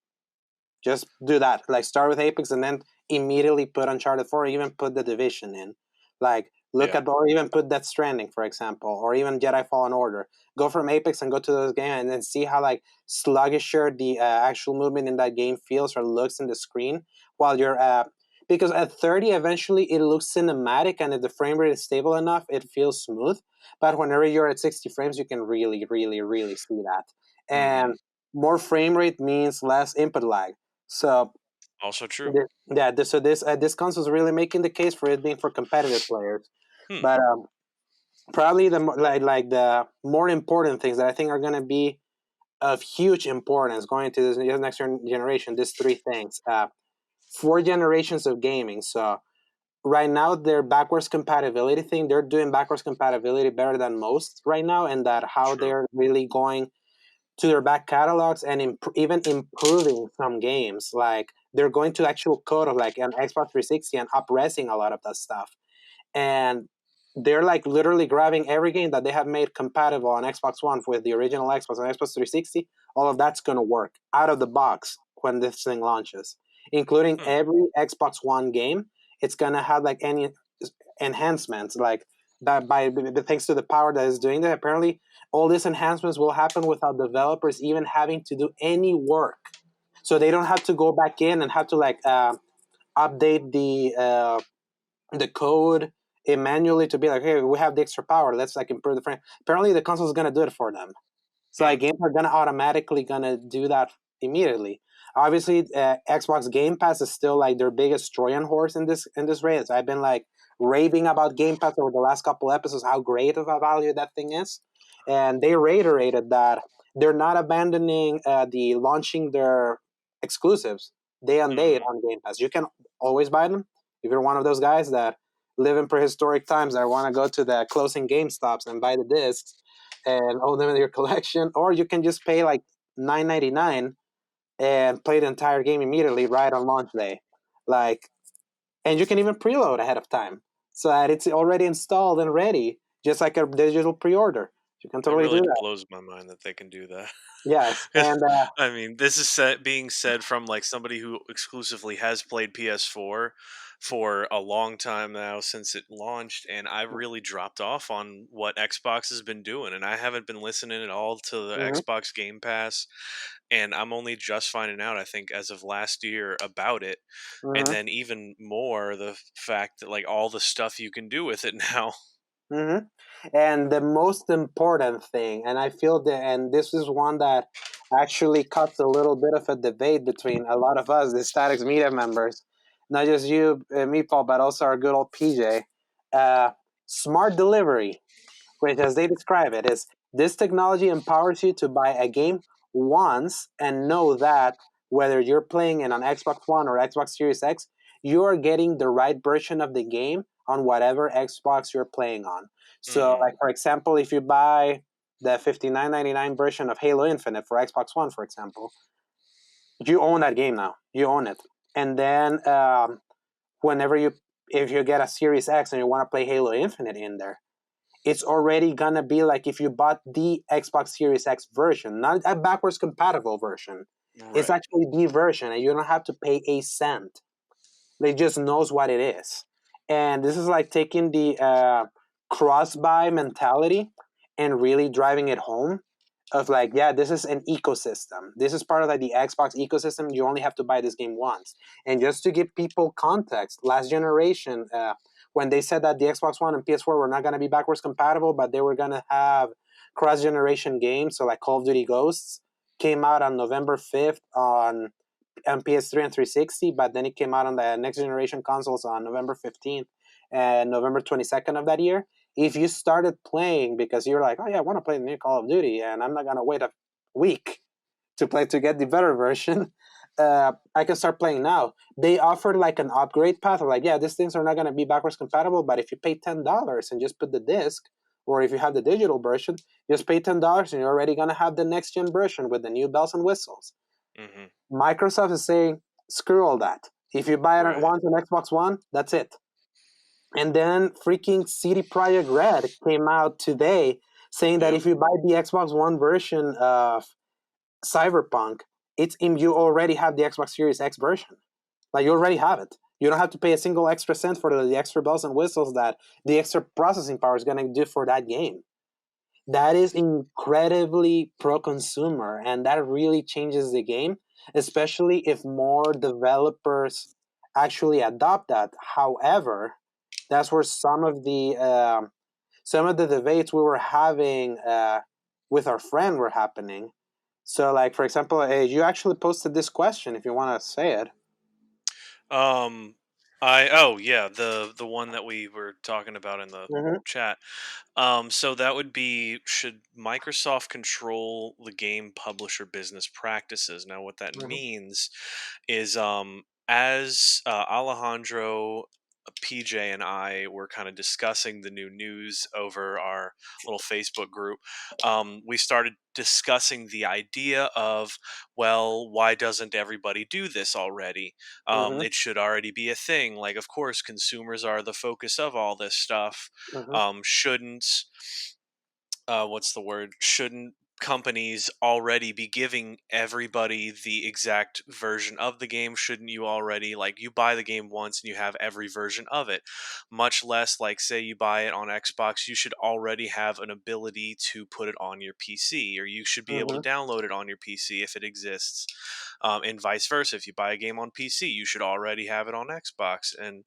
Just do that. Like start with Apex and then immediately put Uncharted 4, or even put The Division in. Like look Yeah. at, or even put Death Stranding, for example, or even Jedi Fallen Order. Go from Apex and go to those games and then see how like sluggisher the actual movement in that game feels or looks in the screen while you're because at 30 eventually it looks cinematic, and if the frame rate is stable enough it feels smooth, but whenever you're at 60 frames you can really really really see that. Hmm. And more frame rate means less input lag. So Also true. yeah, this console is really making the case for it being for competitive players. Hmm. But probably like the more important things that I think are going to be of huge importance going to this next generation. These three things: 4 generations of gaming. So right now, their backwards compatibility thing, they're doing backwards compatibility better than most right now, and that how True. they're really going to their back catalogs and even improving some games. Like they're going to actual code of like an Xbox 360 and upresing a lot of that stuff. And they're like literally grabbing every game that they have made compatible on Xbox One with the original Xbox and Xbox 360. All of that's going to work out of the box when this thing launches, including Hmm. every Xbox One game. It's going to have like any enhancements like that by thanks to the power that is doing that. Apparently, all these enhancements will happen without developers even having to do any work, so they don't have to go back in and have to like update the code manually to be like, hey, we have the extra power. Let's like improve the frame. Apparently, the console is gonna do it for them. So Hmm. like games are gonna automatically gonna do that immediately. Obviously, Xbox Game Pass is still like their biggest Trojan horse in this race. I've been like raving about Game Pass over the last couple episodes, how great of a value that thing is, and they reiterated that they're not abandoning the launching their exclusives day on day Hmm. on Game Pass. You can always buy them if you're one of those guys that live in prehistoric times that want to go to the closing Game Stops and buy the discs and hold them in your collection, or you can just pay like $9.99 and play the entire game immediately right on launch day. Like, and you can even preload ahead of time so that it's already installed and ready, just like a digital pre-order. You can It totally do really that. blows my mind that they can do that. Yes, and I mean, this is being said from like somebody who exclusively has played PS4 for a long time now since it launched, and I've really dropped off on what Xbox has been doing, and I haven't been listening at all to the mhm, Xbox Game Pass, and I'm only just finding out, I think, as of last year about it, and mhm, then even more the fact that like all the stuff you can do with it now. mhm. And the most important thing, and I feel that, and this is one that actually cuts a little bit of a debate between a lot of us, the Statics Media members, not just you, me, Paul, but also our good old PJ. Uh, Smart delivery, which, as they describe it, is this technology empowers you to buy a game once and know that whether you're playing in an Xbox One or Xbox Series X, you are getting the right version of the game on whatever Xbox you're playing on. So, Hmm. like for example, if you buy the $59.99 version of Halo Infinite for Xbox One, for example, you own that game now. You own it, and then whenever you if you get a Series X and you want to play Halo Infinite in there, it's already gonna be like if you bought the Xbox Series X version, not a backwards compatible version. It's Right. actually the version, and you don't have to pay a cent. It just knows what it is. And this is like taking the cross buy mentality and really driving it home of like, yeah, this is an ecosystem. This is part of like the Xbox ecosystem. You only have to buy this game once. And just to give people context, last generation, when they said that the Xbox One and PS4 were not going to be backwards compatible, but they were going to have cross generation games, so like Call of Duty Ghosts came out on November 5th on PS3 and 360, but then it came out on the next generation consoles on November 15th and November 22nd of that year. If you started playing because you're like, oh yeah, I want to play the new Call of Duty and I'm not going to wait a week to play to get the better version, I can start playing now. They offered like an upgrade path of like, yeah, these things are not going to be backwards compatible, but if you pay $10 and just put the disc, or if you have the digital version, just pay $10 and you're already going to have the next gen version with the new bells and whistles. Hmm. Microsoft is saying, screw all that. If you buy it Right. once on Xbox One, that's it. And then freaking CD Projekt Red came out today saying that Yep. if you buy the Xbox One version of Cyberpunk, you already have the Xbox Series X version. Like you already have it. You don't have to pay a single extra cent for the extra bells and whistles that the extra processing power is going to do for that game. That is incredibly pro consumer, and that really changes the game, especially if more developers actually adopt that. However, that's where some of the debates we were having with our friend were happening. So, like for example, you actually posted this question. If you want to say it. Um, I oh yeah, the one that we were talking about in the Mm-hmm, chat. So that would be, should Microsoft control the game publisher business practices? Now, what that mm-hmm, means is, as Alejandro, PJ, and I were kind of discussing the new news over our little Facebook group, we started discussing the idea of, well, why doesn't everybody do this already? mm-hmm, It should already be a thing. Like, of course, consumers are the focus of all this stuff. mm-hmm, Shouldn't what's the word? Shouldn't companies already be giving everybody the exact version of the game? Shouldn't you already, like, you buy the game once and you have every version of it? Much less, like, say you buy it on Xbox, you should already have an ability to put it on your PC, or you should be able to Mm-hmm. download it on your PC if it exists. And vice versa, if you buy a game on PC, you should already have it on Xbox. And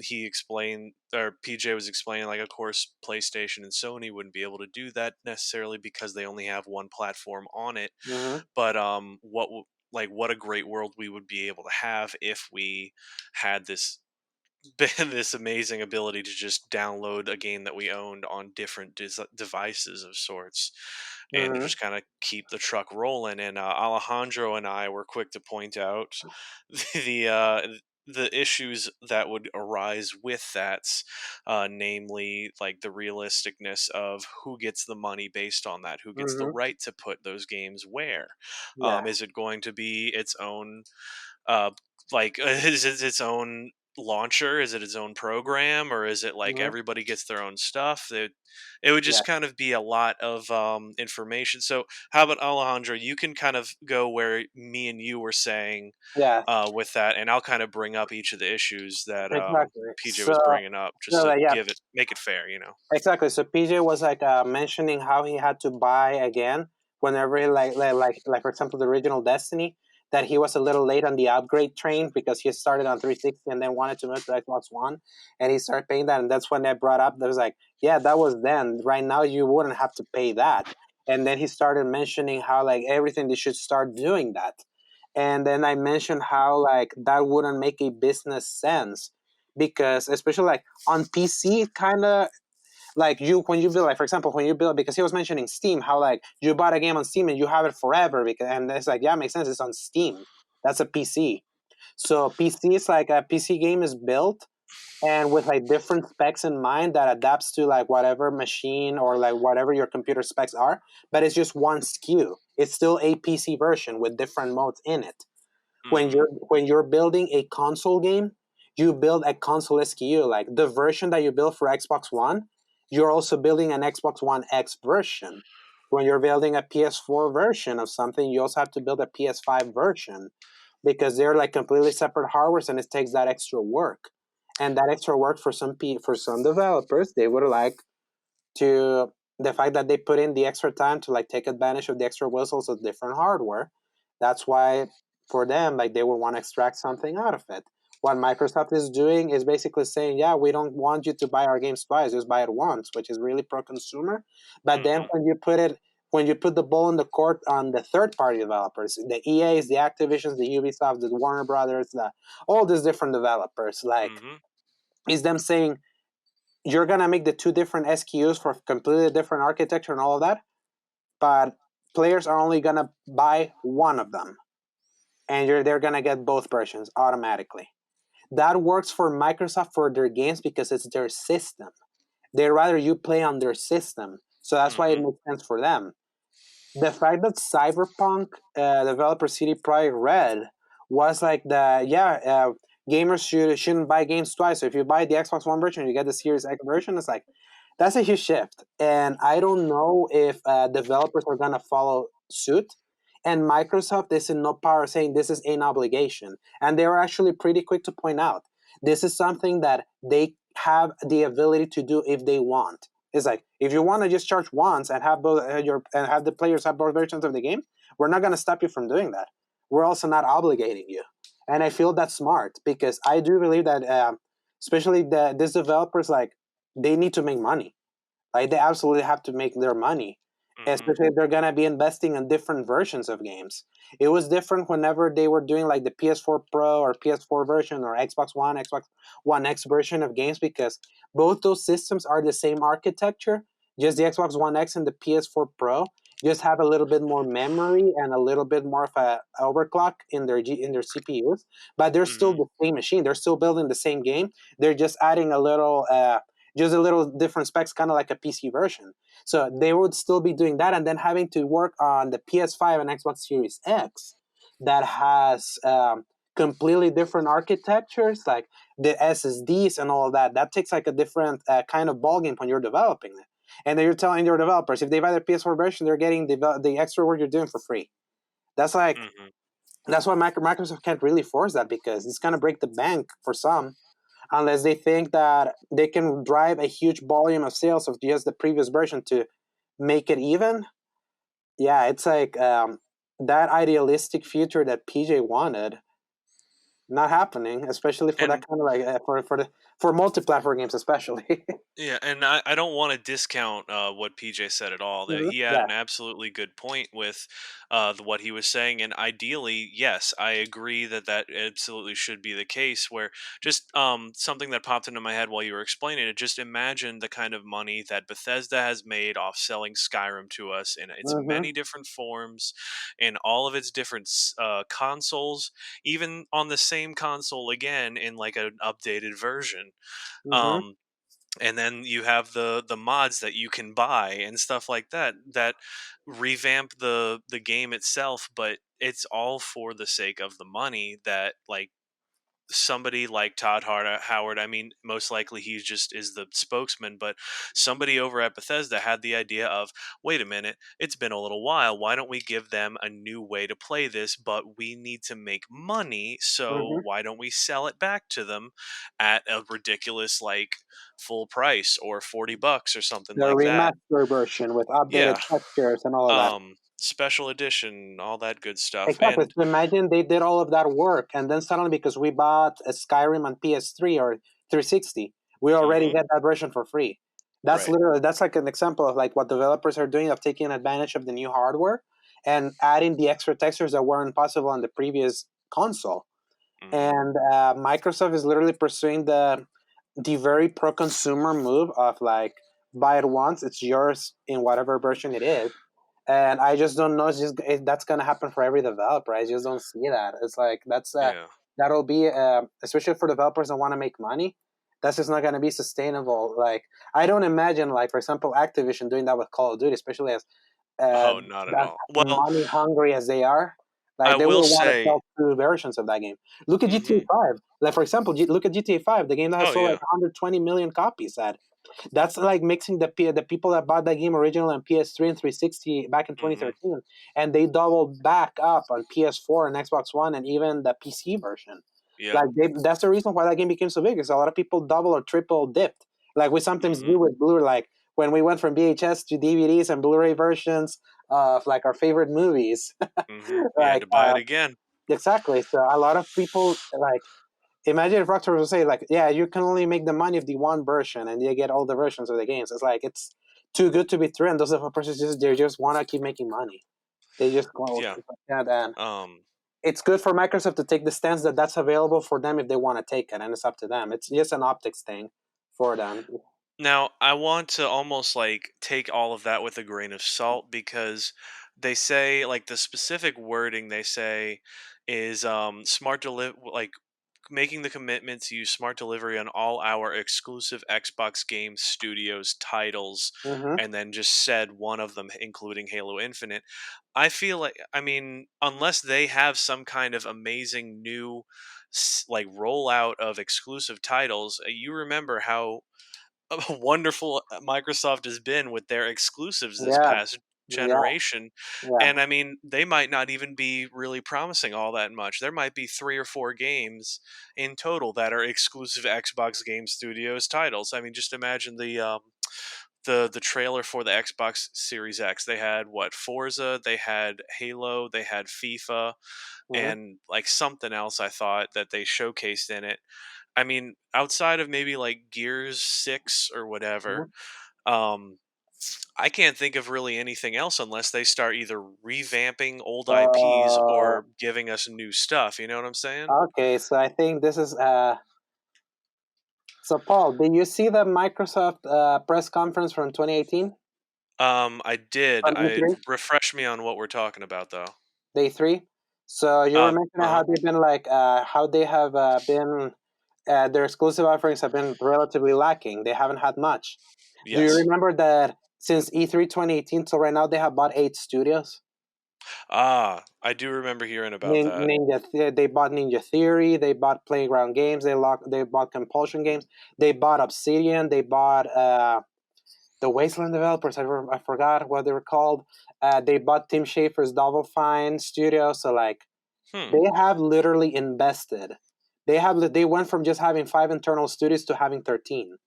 he explained, or PJ was explaining, like, of course PlayStation and Sony wouldn't be able to do that necessarily because they only have one platform on it. Mm-hmm. But what a great world we would be able to have if we had this this amazing ability to just download a game that we owned on different devices of sorts, and to Mm-hmm. just kind of keep the truck rolling. And Alejandro and I were quick to point out the the issues that would arise with that, namely, like, the realisticness of who gets the money based on that, who gets the Mm-hmm. right to put those games where. Yeah. Is it going to be its own uh, is it its own launcher? Is it its own program, or is it like Mm-hmm. everybody gets their own stuff? It would Yeah. just kind of be a lot of information. So, how about Alejandro? You can kind of go where me and you were saying Yeah. with that, and I'll kind of bring up each of the issues that Exactly. PJ So was bringing up, just no, to like, yeah, make it fair, you know. exactly. So PJ was like mentioning how he had to buy again whenever he like for example the original Destiny, that he was a little late on the upgrade train because he started on 360 and then wanted to move to Xbox One, and he started paying that, and that's when I brought up that was like, yeah, that was then. Right now you wouldn't have to pay that, and then he started mentioning how like everything they should start doing that, and then I mentioned how like that wouldn't make a business sense because especially like on PC, kind of like you when you build like for example when you build because he was mentioning Steam how like you bought a game on Steam and you have it forever because and it's like yeah it makes sense it's on Steam, that's a PC. So PC is like a PC game is built and with like different specs in mind that adapts to like whatever machine or like whatever your computer specs are, but it's just one SKU. It's still a PC version with different modes in it. Hmm. When you're building a console game, you build a console SKU. Like the version that you build for Xbox One, you're also building an Xbox One X version. When you're building a PS4 version of something, you also have to build a PS5 version because they're like completely separate hardwares, and it takes that extra work. And that extra work for for some developers, they would like to the fact that they put in the extra time to like take advantage of the extra whistles of different hardware. That's why for them, like they would want to extract something out of it. What Microsoft is doing is basically saying, yeah, we don't want you to buy our games twice, just buy it once, which is really pro consumer. But then Hmm. when you put the ball in the court on the third party developers, the EAs, the Activisions, the Ubisoft, the Warner Brothers, all these different developers, like Hmm. is them saying, you're gonna make the two different SKUs for completely different architecture and all of that, but players are only gonna buy one of them, and they're gonna get both versions automatically. That works for Microsoft for their games because it's their system. They rather you play on their system, so that's why it Hmm. makes sense for them. The fact that Cyberpunk developer CD Projekt Red was like the gamers shouldn't buy games twice. So if you buy the Xbox One version, you get the Series X version. It's like that's a huge shift, and I don't know if developers are gonna follow suit. And Microsoft is in no power saying this is an obligation, and they were actually pretty quick to point out this is something that they have the ability to do if they want. It's like if you want to just charge once and have both and have the players have both versions of the game, we're not gonna stop you from doing that. We're also not obligating you, and I feel that's smart because I do believe that, especially these developers, like they need to make money. Like they absolutely have to make their money, Hmm. especially if they're gonna be investing in different versions of games. It was different whenever they were doing like the PS4 Pro or PS4 version or Xbox One X version of games because both those systems are the same architecture. Just the Xbox One X and the PS4 Pro just have a little bit more memory and a little bit more of a overclock in in their CPUs, but they're still Hmm. the same machine. They're still building the same game. They're just adding a little just a little different specs, kind of like a PC version. So they would still be doing that, and then having to work on the PS5 and Xbox Series X that has completely different architectures, like the SSDs and all of that. That takes like a different kind of ballgame when you're developing it. And then you're telling your developers if they buy the PS4 version, they're getting the extra work you're doing for free. That's like Mm-hmm. that's why Microsoft can't really force that because it's gonna break the bank for some, unless they think that they can drive a huge volume of sales of just the previous version to make it even. Yeah, it's like that idealistic future that PJ wanted not happening, especially for that And kind of like for multi-platform games, especially. yeah, and I don't want to discount what PJ said at all. That Mhm. he had Yeah. an absolutely good point with what he was saying, and ideally, yes, I agree that that absolutely should be the case. Where just something that popped into my head while you were explaining it, just imagine the kind of money that Bethesda has made off selling Skyrim to us in its Mm-hmm. many different forms, in all of its different consoles, even on the same console again in like an updated version. Mm-hmm. Um, and then you have the mods that you can buy and stuff like that that revamp the game itself, but it's all for the sake of the money that like somebody like Howard, I mean, most likely he just is the spokesman, but somebody over at Bethesda had the idea of, wait a minute, it's been a little while. Why don't we give them a new way to play this? But we need to make money, so Mm-hmm. why don't we sell it back to them at a ridiculous, like, full price or $40 or something The like that? remaster version with updated Yeah. textures and all of that. Special edition, all that good stuff. Exactly. And So imagine they did all of that work, and then suddenly because we bought a Skyrim on PS3 or 360, we already mhm, get that version for free. right. That's like an example of like what developers are doing of taking advantage of the new hardware and adding the extra textures that weren't possible on the previous console. Mhm. And Microsoft is literally pursuing the very pro consumer move of like buy it once, it's yours in whatever version it is. And I just don't know if that's gonna happen for every developer. I just don't see that. It's like Yeah. that'll be especially for developers that want to make money. That's just not gonna be sustainable. Like I don't imagine, like for example, Activision doing that with Call of Duty, especially as uh, Oh, not at that all. Well, money hungry as they are. I Like they will will want to say, sell two versions of that game. Look at GTA mhm. 5. Like for example, look at GTA 5, the game that has Oh sold like yeah. 120 million copies. That's like mixing the people that bought that game originally on PS3 and 360 back in Mhm. 2013, and they doubled back up on PS4 and Xbox One and even the PC version. Yeah. Like that's the reason why that game became so big. Is a lot of people double or triple dipped, like we sometimes Mhm. do with Blu. Like when we went from VHS to DVDs and Blu-ray versions of like our favorite movies. Mhm. You had like to buy it again. exactly. So a lot of people like imagine if Rockstar would say like, yeah, you can only make the money of the one version, and you get all the versions of the games. It's like it's too good to be true, and those developers just they just want to keep making money. They just go Yeah. yeah, and Um. it's good for Microsoft to take the stance that that's available for them if they want to take it, and it's up to them. It's just an optics thing for them. Now I want to almost like take all of that with a grain of salt because they say like the specific wording they say is smart like making the commitment to use smart delivery on all our exclusive Xbox Game Studios titles, Hmm. and then just said one of them, including Halo Infinite. I feel like, I mean, unless they have some kind of amazing new like rollout of exclusive titles, you remember how wonderful Microsoft has been with their exclusives this Yeah, past yeah, generation. yeah. And I mean, they might not even be really promising all that much. There might be 3 or 4 games in total that are exclusive Xbox Game Studios titles. I mean, just imagine the trailer for the Xbox Series X. They had what, Forza, they had Halo, they had FIFA, Hmm. and like something else I thought that they showcased in it. I mean, outside of maybe like Gears 6 or whatever, Hmm. um, I can't think of really anything else unless they start either revamping old IPs Uh, or giving us new stuff. You know what I'm saying? okay, so I think this is so Paul. Did you see the Microsoft press conference from 2018 I did. on I E3? refresh me on what we're talking about though. Day three. So you were mentioning Uh how they've been like how they have been their exclusive offerings have been relatively lacking. They haven't had much. Do you yes. remember that since E3 2018 till right now they have bought 8 studios? I do remember hearing about that. They bought Ninja Theory. They bought Playground Games. They bought Compulsion Games. They bought Obsidian. They bought the Wasteland developers. I forgot what they were called. They bought Tim Schafer's Double Fine studio, so like Hmm. they have literally invested. They went from just having 5 internal studios to having 13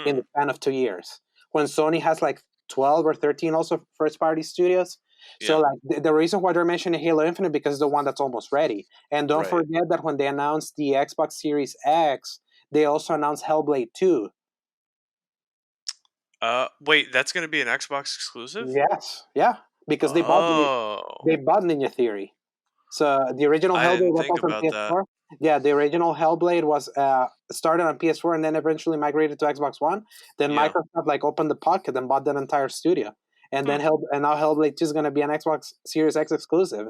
in the Mm. span of 2 years. When Sony has like 12 or 13 also first party studios. So Yeah. like the reason why they're mentioning Halo Infinite because it's the one that's almost ready. And don't Right. forget that when they announced the Xbox Series X, they also announced Hellblade 2. Wait, that's going to be an Xbox exclusive? Yes, yeah, because they Oh, bought Ninja Theory. So the original I Hellblade didn't was think also on about that. PS4. Yeah, the original Hellblade was started on PS4 and then eventually migrated to Xbox One. Then Yeah. Microsoft like opened the pocket and bought that entire studio. And Hmm. then and now Hellblade 2 is going to be an Xbox Series X exclusive.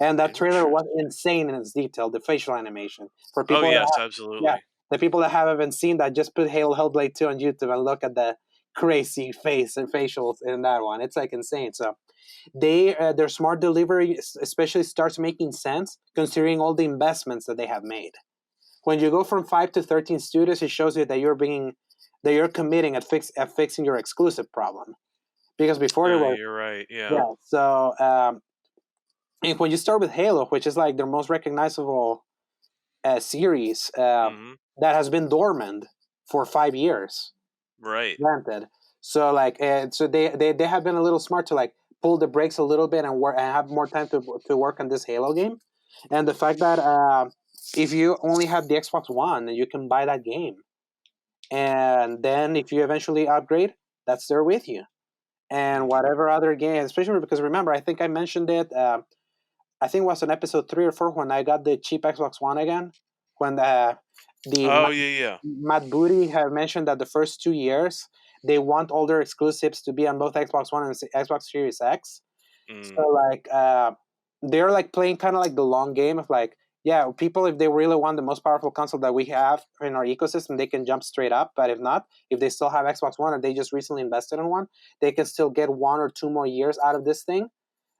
And that trailer was Interesting. insane in its detail, the facial animation. For Oh people that yes, yeah, absolutely. the people that haven't seen that, just put Hellblade 2 on YouTube and look at the crazy face and facials in that one. It's like insane. So their smart delivery especially starts making sense considering all the investments that they have made. When you go from 5 to 13 studios, it shows you that you're committing at fixing your exclusive problem. Because before it was You're right. Yeah. yeah. So and when you start with Halo, which is like their most recognizable series, Hmm. that has been dormant for 5 years, Right. granted. So like, so they have been a little smart to like pull the brakes a little bit and work and have more time to work on this Halo game, and the fact that if you only have the Xbox One, you can buy that game, and then if you eventually upgrade, that's there with you, and Hmm. whatever other game, especially because remember, I think I mentioned it. I think it was on episode 3 or 4 when I got the cheap Xbox One again. When the Oh yeah, yeah. Matt Booty have mentioned that the first 2 years they want all their exclusives to be on both Xbox One and Xbox Series X. So Mm. like they're like playing kind of like the long game of like yeah, people if they really want the most powerful console that we have in our ecosystem, they can jump straight up. But if not, if they still have Xbox One or they just recently invested in one, they can still get 1 or 2 more years out of this thing.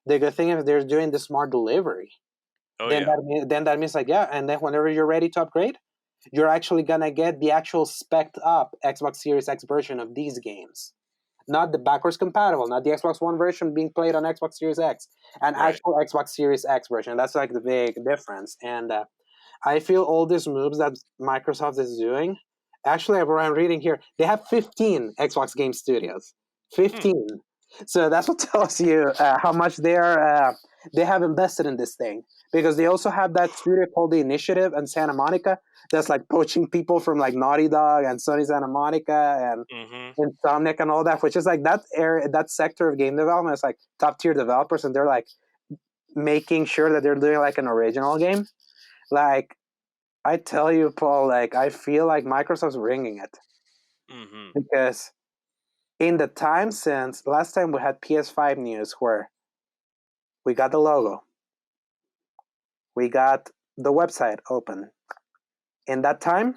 The good thing is they're doing the smart delivery. Oh Then yeah. that means like yeah, and then whenever you're ready to upgrade, you're actually gonna get the actual spec'd up Xbox Series X version of these games, not the backwards compatible, not the Xbox One version being played on Xbox Series X, an Right. actual Xbox Series X version. That's like the big difference. And I feel all these moves that Microsoft is doing. Actually, I'm reading here, they have 15 Xbox game studios. Hmm. 15. So that's what tells you how much they have invested in this thing. Because they also have that studio called The Initiative in Santa Monica that's like poaching people from like Naughty Dog and Sony Santa Monica and Hmm. Insomniac and all that, which is like that sector of game development is like top tier developers, and they're like making sure that they're doing like an original game. Like I tell you, Paul, like I feel like Microsoft's ringing it Hmm. because in the time since last time we had PS5 news where we got the logo, we got the website open. In that time,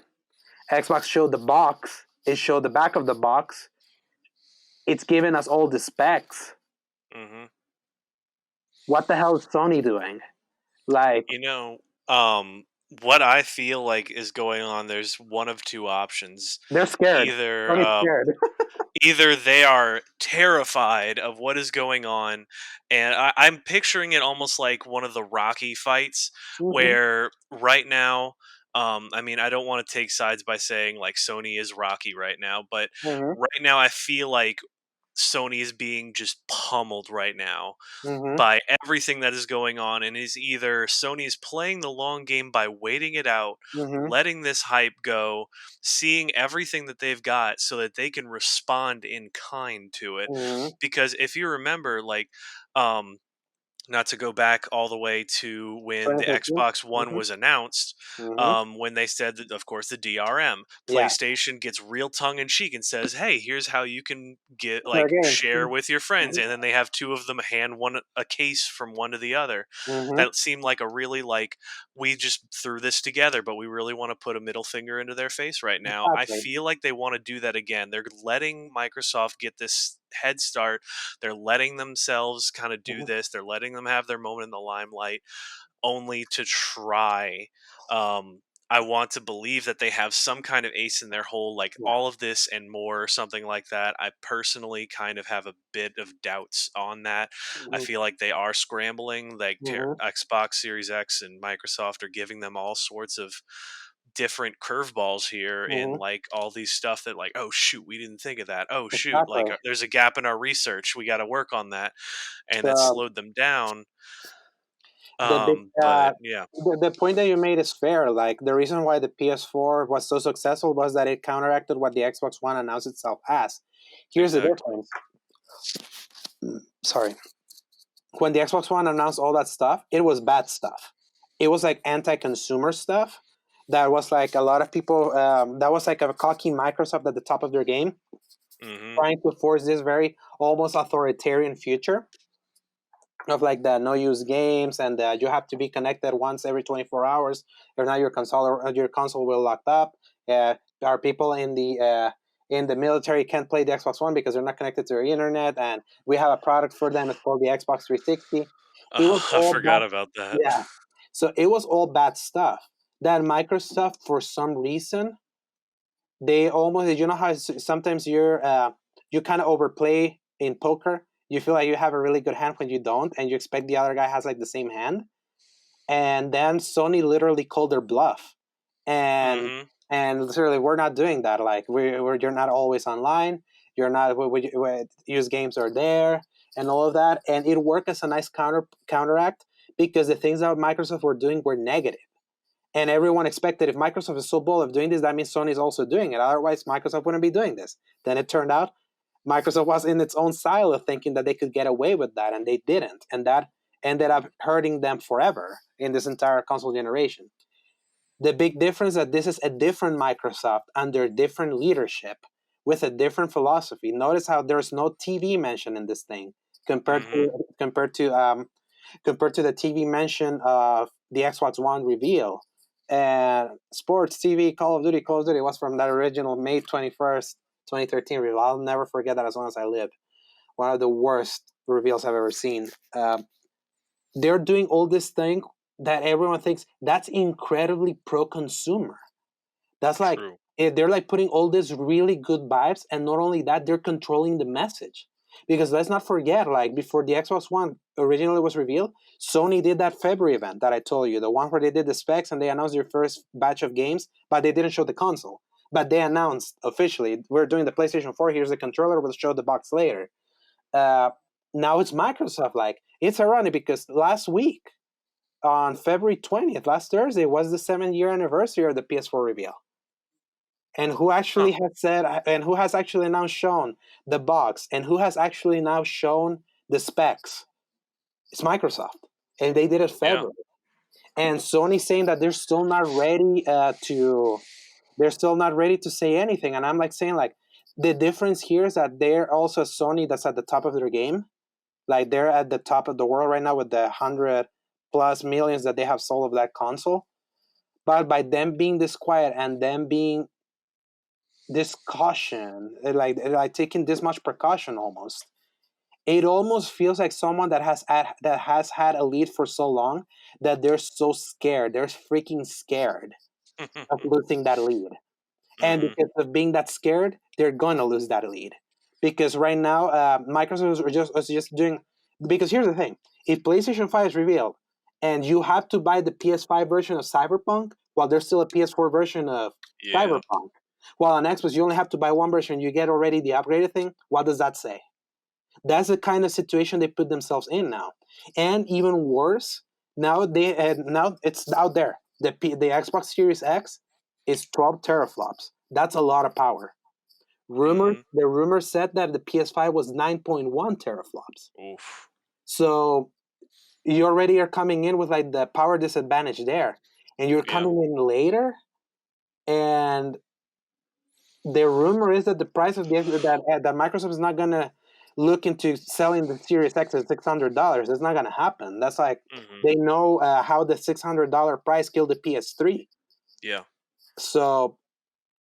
Xbox showed the box. It showed the back of the box. It's giving us all the specs. Hmm. What the hell is Sony doing? Like You know, um, what I feel like is going on. There's one of two options. they're scared. Either Sony's scared. either they are terrified of what is going on, and I'm picturing it almost like one of the Rocky fights, Mm-hmm. where right now, I mean, I don't want to take sides by saying like Sony is Rocky right now, but Mm-hmm. right now I feel like Sony is being just pummeled right now Mm-hmm. by everything that is going on, and is either Sony is playing the long game by waiting it out, Mm-hmm. letting this hype go, seeing everything that they've got so that they can respond in kind to it. Mm-hmm. Because if you remember, like, um, not to go back all the way to when the 2013. Xbox One Mm-hmm. was announced, Mm-hmm. when they said that, of course, the DRM. Yeah. PlayStation gets real tongue in cheek and says, "Hey, here's how you can get Fair like game. share with your friends," Mm-hmm. and then they have two of them hand one a case from one to the other. Mm-hmm. That seemed like a really like we just threw this together, but we really want to put a middle finger into their face right now. I Exactly. feel like they want to do that again. They're letting Microsoft get this head start. They're letting themselves kind of do Mm-hmm. this. They're letting them have their moment in the limelight, only to try. Um, I want to believe that they have some kind of ace in their hole, like Yeah. all of this and more, something like that. I personally kind of have a bit of doubts on that. I Hmm. feel like they are scrambling, like Hmm. Xbox Series X and Microsoft are giving them all sorts of different curveballs here in Hmm. like all these stuff that like, oh shoot, we didn't think of that. Oh shoot, like Exactly. there's a gap in our research. We got to work on that, and it So slowed them down. the big But yeah, the point that you made is fair. Like the reason why the PS4 was so successful was that it counteracted what the Xbox One announced itself as. Here's the exactly. difference. Sorry. When the Xbox One announced all that stuff, it was bad stuff. It was like anti-consumer stuff. That was like a lot of people. That was like a cocky Microsoft at the top of their game, Hmm. trying to force this very almost authoritarian future of like the no use games, and you have to be connected once every 24 hours or not your console will locked up. Our people in the military can't play the Xbox One because they're not connected to the internet, and we have a product for them. It's called the Xbox 360. It was Oh, I all forgot bad. about that. Yeah, so it was all bad stuff that Microsoft for some reason they almost, you know how sometimes you kind of overplay in poker. You feel like you have a really good hand when you don't, and you expect the other guy has like the same hand. And then Sony literally called their bluff, and Hmm. and literally we're not doing that. Like you're not always online. You're not use games are there and all of that, and it worked as a nice counteract because the things that Microsoft were doing were negative. And everyone expected if Microsoft is so bold of doing this, that means Sony is also doing it. Otherwise, Microsoft wouldn't be doing this. Then it turned out Microsoft was in its own style of thinking that they could get away with that, and they didn't. And that ended up hurting them forever in this entire console generation. The big difference that this is a different Microsoft under different leadership with a different philosophy. Notice how there's no TV mention in this thing compared Hmm. to compared to the TV mention of the Xbox One reveal. And sports TV, Call of Duty was from that original May 21st, 2013 reveal. I'll never forget that as long as I live. One of the worst reveals I've ever seen. They're doing all this thing that everyone thinks that's incredibly pro-consumer. That's like True. they're like putting all these really good vibes, and not only that, they're controlling the message. Because let's not forget, like before the Xbox One originally was revealed, Sony did that February event that I told you, the one where they did the specs and they announced their first batch of games, but they didn't show the console. But they announced officially, we're doing the PlayStation 4. Here's the controller. We'll show the box later. Uh, Now it's Microsoft. Like it's ironic because last week on February 20th, last Thursday, was the 7-year anniversary of the PS4 reveal. And who Huh. actually has said, and who has actually now shown the box, and who has actually now shown the specs? It's Microsoft, and they did it Yeah. February. And Sony saying that they're still not ready to say anything. And I'm like saying like the difference here is that they're also Sony that's at the top of their game. Like they're at the top of the world right now with the 100+ millions that they have sold of that console. But by them being this quiet and them being this caution, like taking this much precaution almost, it almost feels like someone that has had a lead for so long that they're so scared. They're freaking scared of losing that lead. And Hmm. because of being that scared, they're going to lose that lead. Because right now, Microsoft is just doing. Because here's the thing: if PlayStation 5 is revealed, and you have to buy the PS5 version of Cyberpunk, while there's still a PS4 version of Yeah. Cyberpunk, while on Xbox you only have to buy one version, you get already the upgraded thing. What does that say? That's the kind of situation they put themselves in now, and even worse, now it's out there. The Xbox Series X is 12 teraflops. That's a lot of power. Hmm. The rumor said that the PS5 was 9.1 teraflops. Oof. So you already are coming in with like the power disadvantage there, and you're Yeah. coming in later, and the rumor is that the price of that Microsoft is not gonna look into selling the Series X at $600. It's not gonna happen. That's like Hmm. they know how the $600 price killed the PS3. Yeah. So,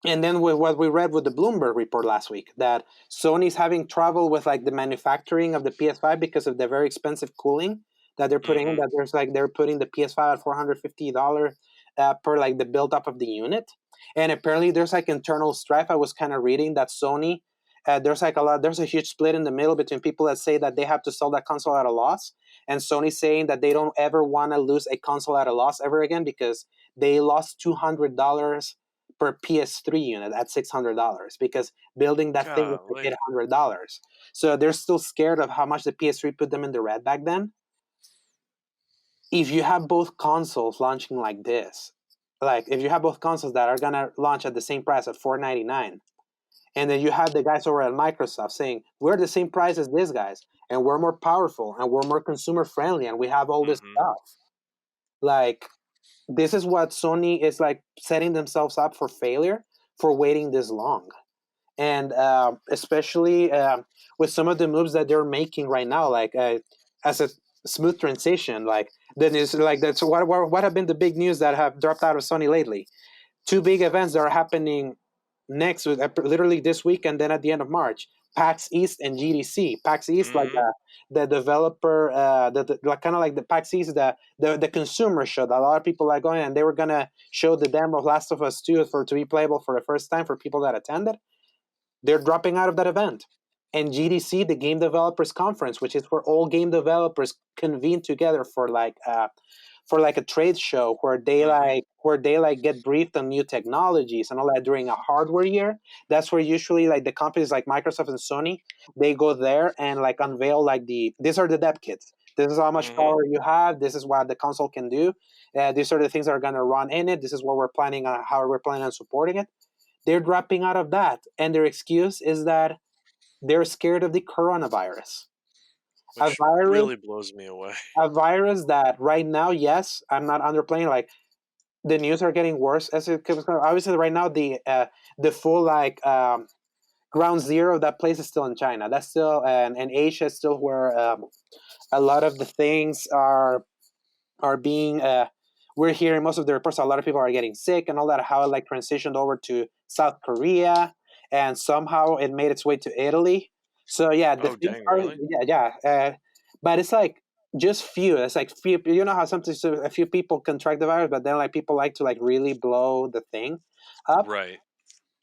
and then with what we read with the Bloomberg report last week, that Sony's having trouble with like the manufacturing of the PS5 because of the very expensive cooling that they're putting in. Hmm. That there's like they're putting the PS5 at $450 per like the build-up of the unit. And apparently there's like internal strife. I was kind of reading that Sony, there's a huge split in the middle between people that say that they have to sell that console at a loss, and Sony saying that they don't ever want to lose a console at a loss ever again, because they lost $200 per PS3 unit at $600, because building that thing was like Golly. $800. So they're still scared of how much the PS3 put them in the red back then. If you have both consoles launching like this, like if you have both consoles that are gonna launch at the same price at $499, and then you have the guys over at Microsoft saying we're the same price as these guys, and we're more powerful, and we're more consumer friendly, and we have all this Mm-hmm. stuff. Like, this is what Sony is like setting themselves up for failure for waiting this long, and especially with some of the moves that they're making right now, like as a smooth transition, like then is like that's what have been the big news that have dropped out of Sony lately. Two big events that are happening next, literally this week, and then at the end of March. PAX East and GDC. PAX East, like Mm-hmm. the developer, like kind of like the PAX East, the consumer show that a lot of people are going, and they were gonna show the demo of Last of Us 2 to be playable for the first time for people that attended. They're dropping out of that event. And GDC, the Game Developers Conference, which is where all game developers convene together for like a trade show where Mm-hmm. they like get briefed on new technologies and all that during a hardware year. That's where usually like the companies like Microsoft and Sony, they go there and like unveil like these are the dev kits. This is how much Mm-hmm. power you have. This is what the console can do. These are the things that are going to run in it. This is what we're planning on, how we're planning on supporting it. They're dropping out of that, and their excuse is that they're scared of the coronavirus. A Which virus, really blows me away. a virus that right now, yes, I'm not underplaying. Like, the news are getting worse as it comes. Obviously, right now the full like ground zero of that place is still in China. That's still and Asia is still where a lot of the things are being we're hearing most of the reports, a lot of people are getting sick and all that, how it like transitioned over to South Korea, and somehow it made its way to Italy. So yeah, the Oh, things dang, are, really? but it's like just few. It's like few. You know how sometimes a few people contract the virus, but then like people like to like really blow the thing up. Right.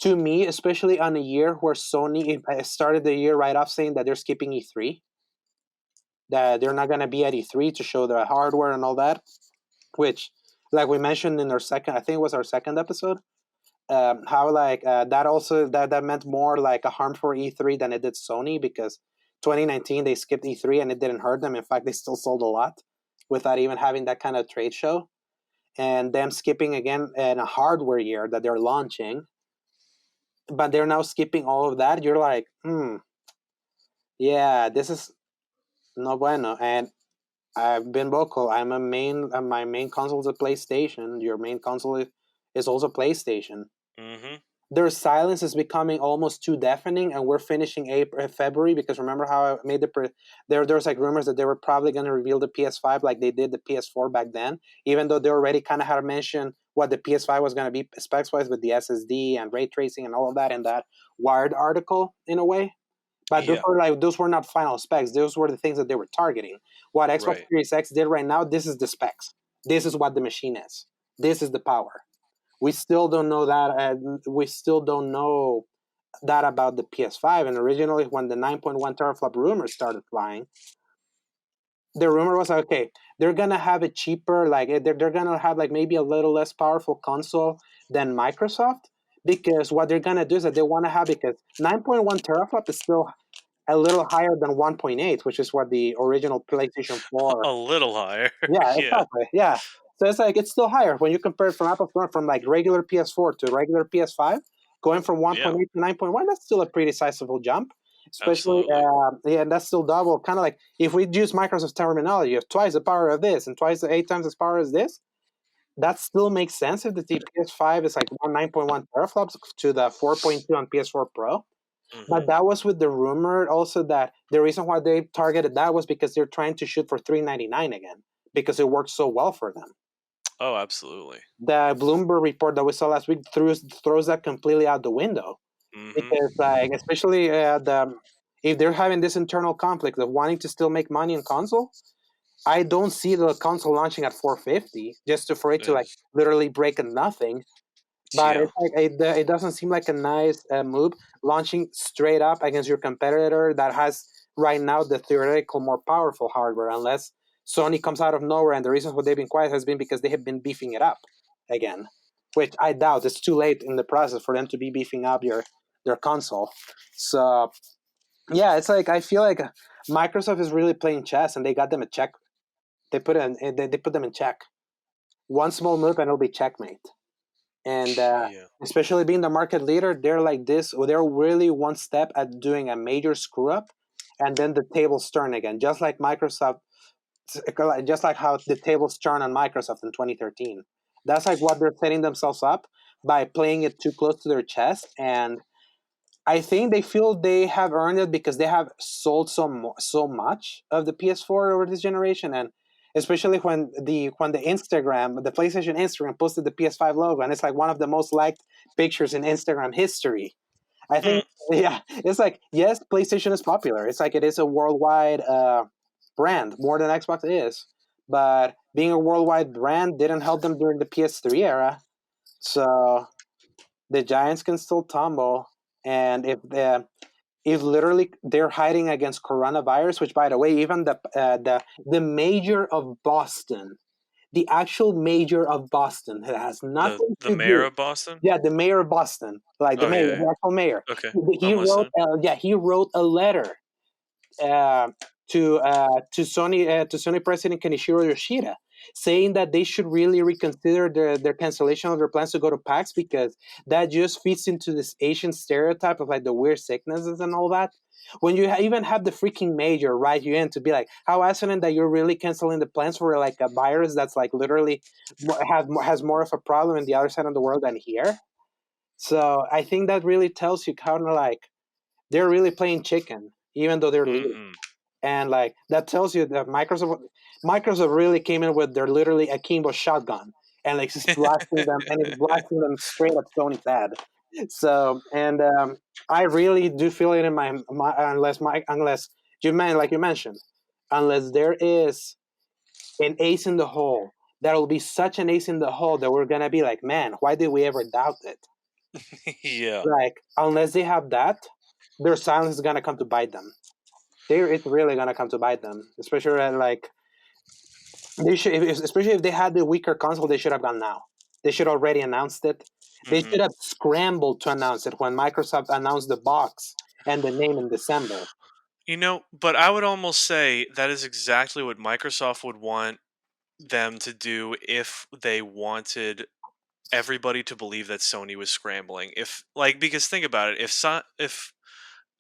To me, especially on a year where Sony started the year right off saying that they're skipping E3, that they're not going to be at E3 to show their hardware and all that, which, like we mentioned in our second, I think it was our second episode, how like that also that meant more like a harm for E3 than it did Sony, because 2019 they skipped E3 and it didn't hurt them. In fact, they still sold a lot without even having that kind of trade show. And them skipping again in a hardware year that they're launching, but they're now skipping all of that. You're like, yeah, this is no bueno. And I've been vocal. My main console is a PlayStation. Your main console is also PlayStation. Mm-hmm. Their silence is becoming almost too deafening, and we're finishing February, because remember how I made there's like rumors that they were probably going to reveal the PS5 like they did the PS4 back then, even though they already kind of had mentioned what the PS5 was going to be specs wise with the SSD and ray tracing and all of that in that Wired article in a way. But Yeah. those were not final specs. Those were the things that they were targeting. What Xbox Right. Series X did right now, this is the specs. This is what the machine is. This is the power. We still don't know that. We still don't know that about the PS5. And originally, when the 9.1 teraflop rumors started flying, the rumor was like, okay, they're gonna have a cheaper, like they're gonna have like maybe a little less powerful console than Microsoft, because what they're gonna do is that they want to have, because 9.1 teraflop is still a little higher than 1.8, which is what the original PlayStation 4. A little higher. Yeah, Yeah. exactly. Yeah. So it's like it's still higher when you compare it from Apple's going from like regular PS4 to regular PS5, going from Yeah. 1.8 to 9.1. That's still a pretty sizable jump, especially Absolutely. yeah, and that's still double. Kind of like if we use Microsoft's terminology, you have twice the power of this and twice the 8 times as power as this. That still makes sense if the PS5 is like 9.1 teraflops to the 4.2 on PS4 Pro. Mm-hmm. But that was with the rumor also that the reason why they targeted that was because they're trying to shoot for 399 again, because it worked so well for them. Oh, absolutely. The Bloomberg report that we saw last week throws that completely out the window, Mm-hmm. because like especially if they're having this internal conflict of wanting to still make money in console, I don't see the console launching at 450 just for it to Mm, like literally break a nothing. But yeah. it's like it doesn't seem like a nice move launching straight up against your competitor that has right now the theoretical more powerful hardware, unless Sony comes out of nowhere. And the reason why they've been quiet has been because they have been beefing it up again, which I doubt. It's too late in the process for them to be beefing up their console. So yeah, it's like I feel like Microsoft is really playing chess, and they got them a check. They put them in check. One small move and it'll be checkmate. And Yeah. especially being the market leader, they're like this. They're really one step at doing a major screw up, and then the tables turn again, just like Microsoft, just like how the tables turn on Microsoft in 2013. That's like what they're setting themselves up by playing it too close to their chest. And I think they feel they have earned it because they have sold so much of the PS4 over this generation, and especially when the Instagram, the PlayStation Instagram posted the PS5 logo, and it's like one of the most liked pictures in Instagram history. I Hmm. think, yeah, it's like yes, PlayStation is popular. It's like it is a worldwide brand more than Xbox is, but being a worldwide brand didn't help them during the PS3 era. So the Giants can still tumble, and if literally they're hiding against coronavirus, which by the way, even the mayor of Boston, the actual mayor of Boston, it has nothing The to mayor do. of Boston. Yeah, the mayor of Boston, like the Oh mayor, yeah, yeah. the actual mayor. Okay, He I'm wrote, listening. he wrote a letter uh, to Sony President Kenichiro Yoshida, saying that they should really reconsider their cancellation of their plans to go to PAX because that just fits into this Asian stereotype of like the weird sicknesses and all that. When you even have the freaking major write you in to be like, how asinine that you're really canceling the plans for like a virus that's like literally has more of a problem in the other side of the world than here. So I think that really tells you kind of like they're really playing chicken, even though they're leading. Hmm. And like that tells you that Microsoft really came in with their literally akimbo shotgun and like just blasting them and it's blasting them straight at Sony's head. So and I really do feel it in my unless you mentioned, unless there is an ace in the hole, that'll be such an ace in the hole that we're gonna be like, man, why did we ever doubt it? Yeah. Like unless they have that, their silence is gonna come to bite them. It's really gonna come to bite them, especially like they should, especially if they had the weaker console, they should have gone now. They should already announced it. They Hmm. should have scrambled to announce it when Microsoft announced the box and the name in December. But I would almost say that is exactly what Microsoft would want them to do if they wanted everybody to believe that Sony was scrambling. If like because think about it, if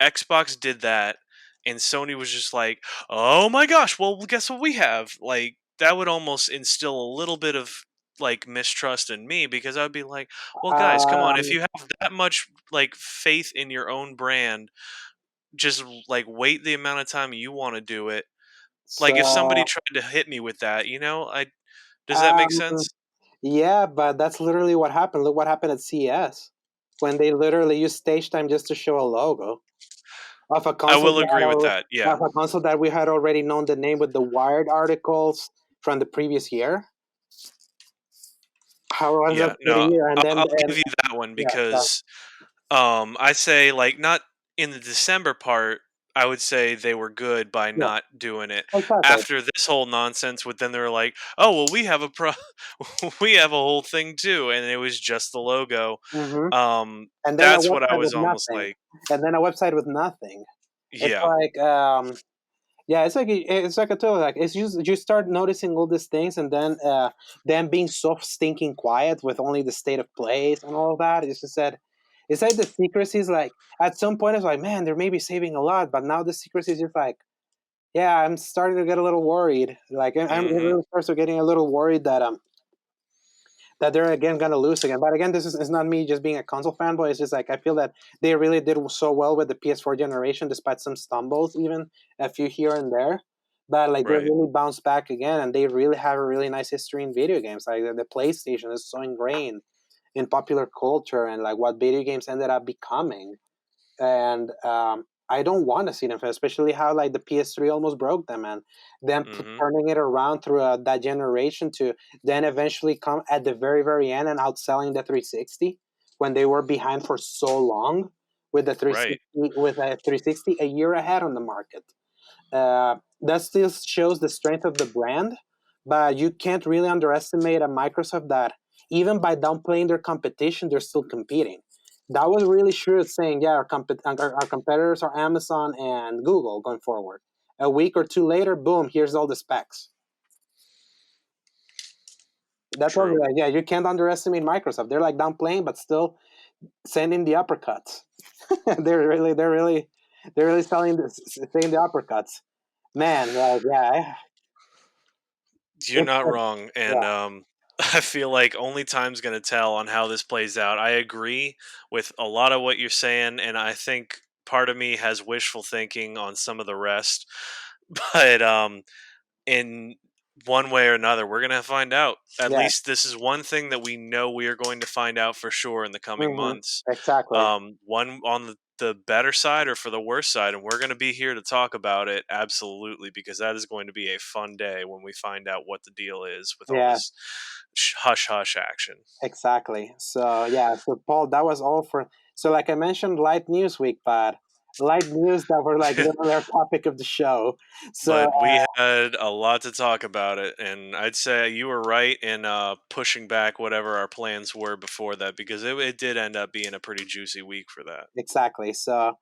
Xbox did that and Sony was just like, "Oh my gosh, well guess what we have?" Like that would almost instill a little bit of like mistrust in me because I would be like, "Well guys, come on, if Um, you have that much like faith in your own brand, just like wait the amount of time you want to do it." Like if somebody so tried to hit me with that, I does that make um, sense? yeah, but that's literally what happened. Look what happened at CES when they literally used stage time just to show a logo of a I console will agree with that. Yeah. that we had already known the name with the Wired articles from the previous year. How was that Yeah, for the no, year? And then I'll and give you that one yeah, so, because I say like not in the December part. I would say they were good by yeah, not doing it. exactly. After this whole nonsense with then they were like, "Oh, well we have a we have a whole thing too." And it was just the logo. Hmm. Um And then a that's what I website with was almost nothing, like, and then a website with nothing. It's yeah. like yeah, it's like a total like it's just you start noticing all these things, and then being so stinking quiet with only the state of plays and all of that. It's just that it's like the secrecy is like at some point it's like man they're maybe saving a lot, but now the secrecy is just like yeah I'm starting to get a little worried. Like I'm Mhm. really starts to getting a little worried that they're again gonna lose again. But again, this is not me just being a console fanboy. It's just like I feel that they really did so well with the PS4 generation, despite some stumbles, even a few here and there. But like they Right. really bounced back again, and they really have a really nice history in video games. Like the PlayStation is so ingrained in popular culture and like what video games ended up becoming. And I don't want to see them fail, especially how like the PS3 almost broke them, and then Hmm. turning it around through that generation to then eventually come at the very very end and outselling the 360 when they were behind for so long with the Right. 360 with a 360 a year ahead on the market. That still shows the strength of the brand, but you can't really underestimate a Microsoft that even by downplaying their competition, they're still competing. That was really sure saying, yeah, our competitors are Amazon and Google going forward. A week or two later, boom, here's all the specs. That's what, True. like, yeah, you can't underestimate Microsoft. They're like downplaying, but still sending the uppercuts. They're really saying the uppercuts. Man, yeah, You're it's not wrong, and yeah, I feel like only time's gonna tell on how this plays out. I agree with a lot of what you're saying, and I think part of me has wishful thinking on some of the rest. But in one way or another, we're gonna find out. At yeah. least this is one thing that we know we are going to find out for sure in the coming Hmm. months. Exactly. One on the better side or for the worse side, and we're going to be here to talk about it absolutely because that is going to be a fun day when we find out what the deal is with all Yeah, this hush hush action. exactly. So yeah, so Paul, that was all for. So like I mentioned, light news week, but light news that were like literally our topic of the show. So But we had a lot to talk about it, and I'd say you were right in pushing back whatever our plans were before that because it did end up being a pretty juicy week for that. exactly. So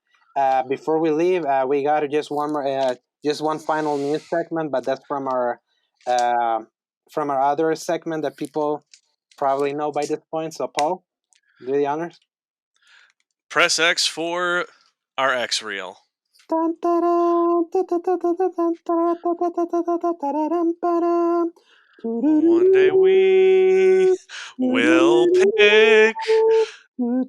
before we leave, we got to just one final news segment, but that's uh, from our other segment that people probably know by this point. So Paul, do the honors. Press X for our X reel. One day we will pick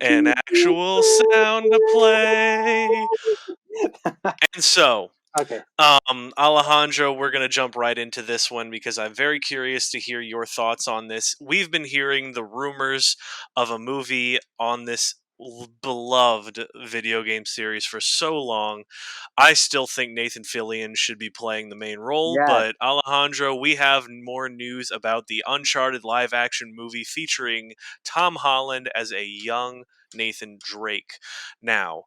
an actual sound to play. And so, Okay. Alejandro, we're going to jump right into this one because I'm very curious to hear your thoughts on this. We've been hearing the rumors of a movie on this beloved video game series for so long. I still think Nathan Fillion should be playing the main role, Yes. but Alejandro, we have more news about the Uncharted live action movie featuring Tom Holland as a young Nathan Drake. Now,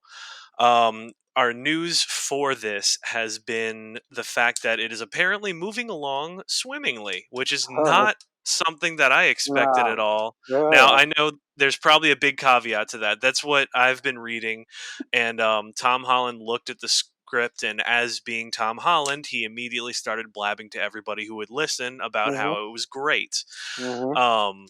our news for this has been the fact that it is apparently moving along swimmingly, which is not something that I expected at all. Now, Yeah. I know there's probably a big caveat to that. That's what I've been reading. And Tom Holland looked at the script, and as being Tom Holland, he immediately started blabbing to everybody who would listen about Mhm. how it was great. Mhm. Um,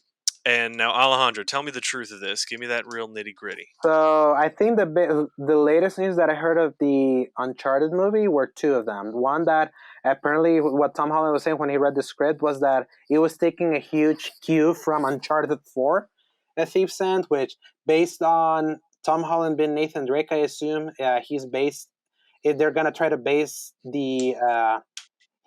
and now, Alejandro, tell me the truth of this. Give me that real nitty gritty. So I think the latest news that I heard of the Uncharted movie were two of them. One that apparently what Tom Holland was saying when he read the script was that it was taking a huge cue from Uncharted 4, A Thief's End, which based on Tom Holland being Nathan Drake, I assume he's based. If they're gonna try to base the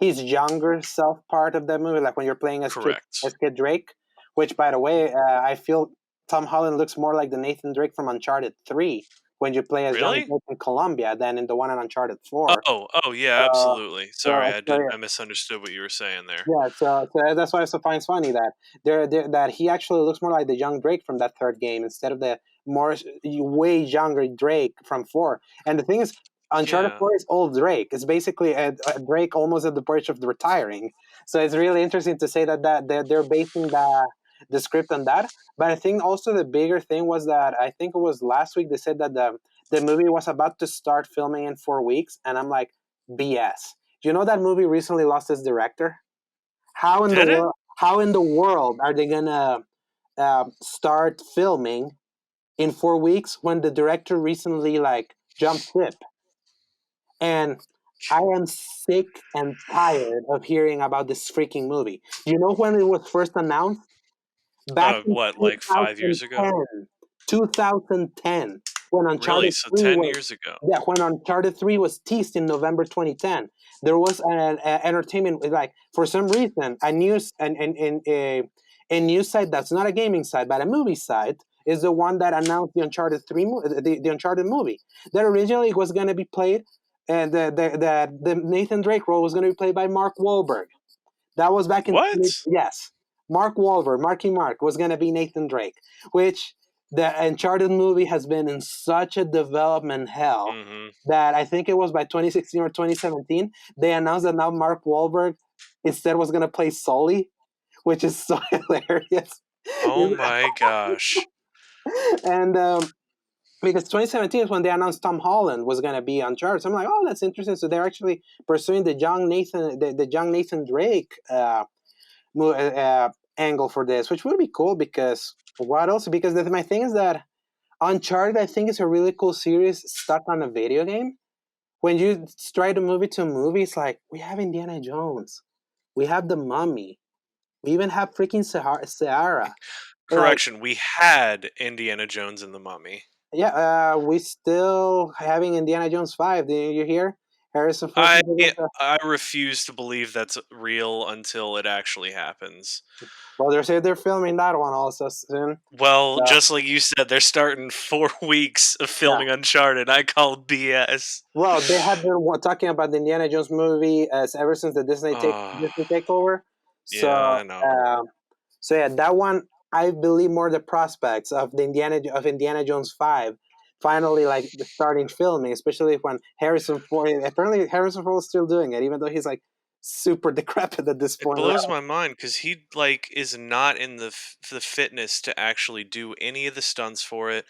his younger self part of that movie, like when you're playing Correct. as Kid Drake. Which, by the way, I feel Tom Holland looks more like the Nathan Drake from Uncharted 3 when you play as young Really? Drake in Colombia than in the one in Uncharted 4. Oh, yeah, Uh, absolutely. Sorry, so, so I misunderstood what you were saying there. yeah, so that's why I find funny that that he actually looks more like the young Drake from that third game instead of the more way younger Drake from 4. And the thing is, Uncharted Yeah. 4 is old Drake. It's basically a Drake almost at the verge of retiring. So it's really interesting to say that they're basing the script on that. But I think also the bigger thing was that I think it was last week they said that the movie was about to start filming in 4 weeks, and I'm like, BS. Do you know that movie recently lost its director? How in the Did it? world? How in the world are they gonna start filming in 4 weeks when the director recently like jumped ship? And I am sick and tired of hearing about this freaking movie. You know when it was first announced? Back in What, like 5 years ago? 2010, 2010, when Really? Uncharted So 3 10 was years ago. yeah, when Uncharted 3 was teased in November 2010, there was an entertainment like for some reason a news site that's not a gaming site but a movie site. is the one that announced the Uncharted the Uncharted movie. That originally was going to be played, and the Nathan Drake role was going to be played by Mark Wahlberg. That was back in What? yes, Mark Wahlberg, Marky Mark was going to be Nathan Drake, which the Uncharted movie has been in such a development hell Mm-hmm. that I think it was by 2016 or 2017 they announced that now Mark Wahlberg instead was going to play Sully, which is so hilarious. Oh my gosh. And because 2017 is when they announced Tom Holland was going to be on charge. So I'm like, oh, that's interesting. So they're actually pursuing the young Nathan Drake angle for this, which would be cool because what else? Because my thing is that Uncharted, I think, is a really cool series stuck on a video game. When you try to move it to a movie, it's like we have Indiana Jones, we have the Mummy, we even have freaking Sahara. Like, Correction, we had Indiana Jones and the Mummy. yeah, we still having Indiana Jones 5. Did you hear? Harrison Ford. I I refuse to believe that's real until it actually happens. Well, they say they're filming that one also soon. Well, So, just like you said, they're starting 4 weeks of yeah. filming Uncharted. I call BS. Well, they have been talking about the Indiana Jones movie as ever since the Uh, Disney takeover. So, yeah, I know. so yeah, that one I believe more the prospects of the Indiana Jones 5 finally like starting filming, especially when Harrison Ford. Apparently, Harrison Ford is still doing it, even though he's like super decrepit at this It point. blows my mind because he like is not in the fitness to actually do any of the stunts for it.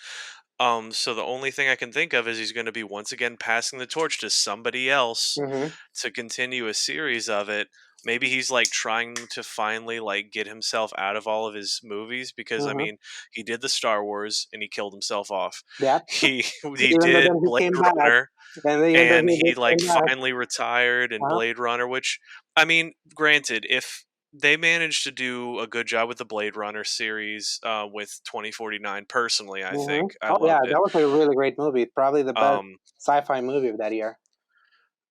So the only thing I can think of is he's going to be once again passing the torch to somebody else Mm-hmm, to continue a series of it. Maybe he's like trying to finally like get himself out of all of his movies because I mm-hmm. mean he did the Star Wars and he killed himself off. Yeah. He Even though then did he Blade came back, Runner and then even though and he he did like came back, finally retired in uh-huh. Blade Runner, which I mean, granted, if they managed to do a good job with the Blade Runner series with 2049, personally, I Mm-hmm. think I Oh yeah, loved it. that was a really great movie. Probably the best Um, sci-fi movie of that year.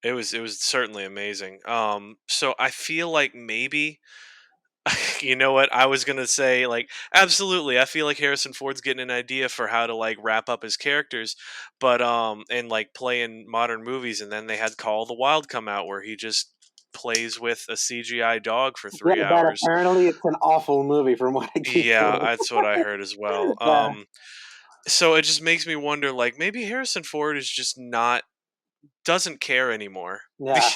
it was certainly amazing. So I feel like maybe you know what I was gonna say. Like, absolutely, I feel like Harrison Ford's getting an idea for how to like wrap up his characters, but and like play in modern movies. And then they had Call of the Wild come out where he just plays with a CGI dog for Yeah, three that hours. apparently it's an awful movie from what I keep Yeah, hearing. that's what I heard as well. Yeah, So it just makes me wonder, like maybe Harrison Ford is just not doesn't care anymore. yeah,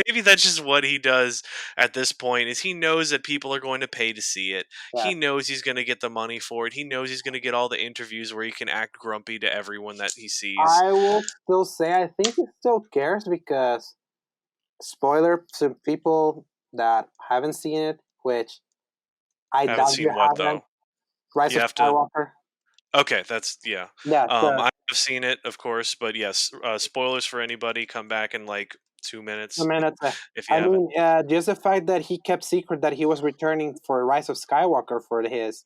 Maybe that's just what he does at this point is he knows that people are going to pay to see it. yeah. He knows he's going to get the money for it. He knows he's going to get all the interviews where he can act grumpy to everyone that he sees. I will still say I think he still cares because spoiler to people that haven't seen it, which I Haven't doubt you seen what haven't. though. Rise You of have to. Skywalker. Okay, that's yeah. Yeah, so I have seen it, of course, but yes, spoilers for anybody. Come back in like 2 minutes minutes. if you I haven't. mean, just the fact that he kept secret that he was returning for Rise of Skywalker for his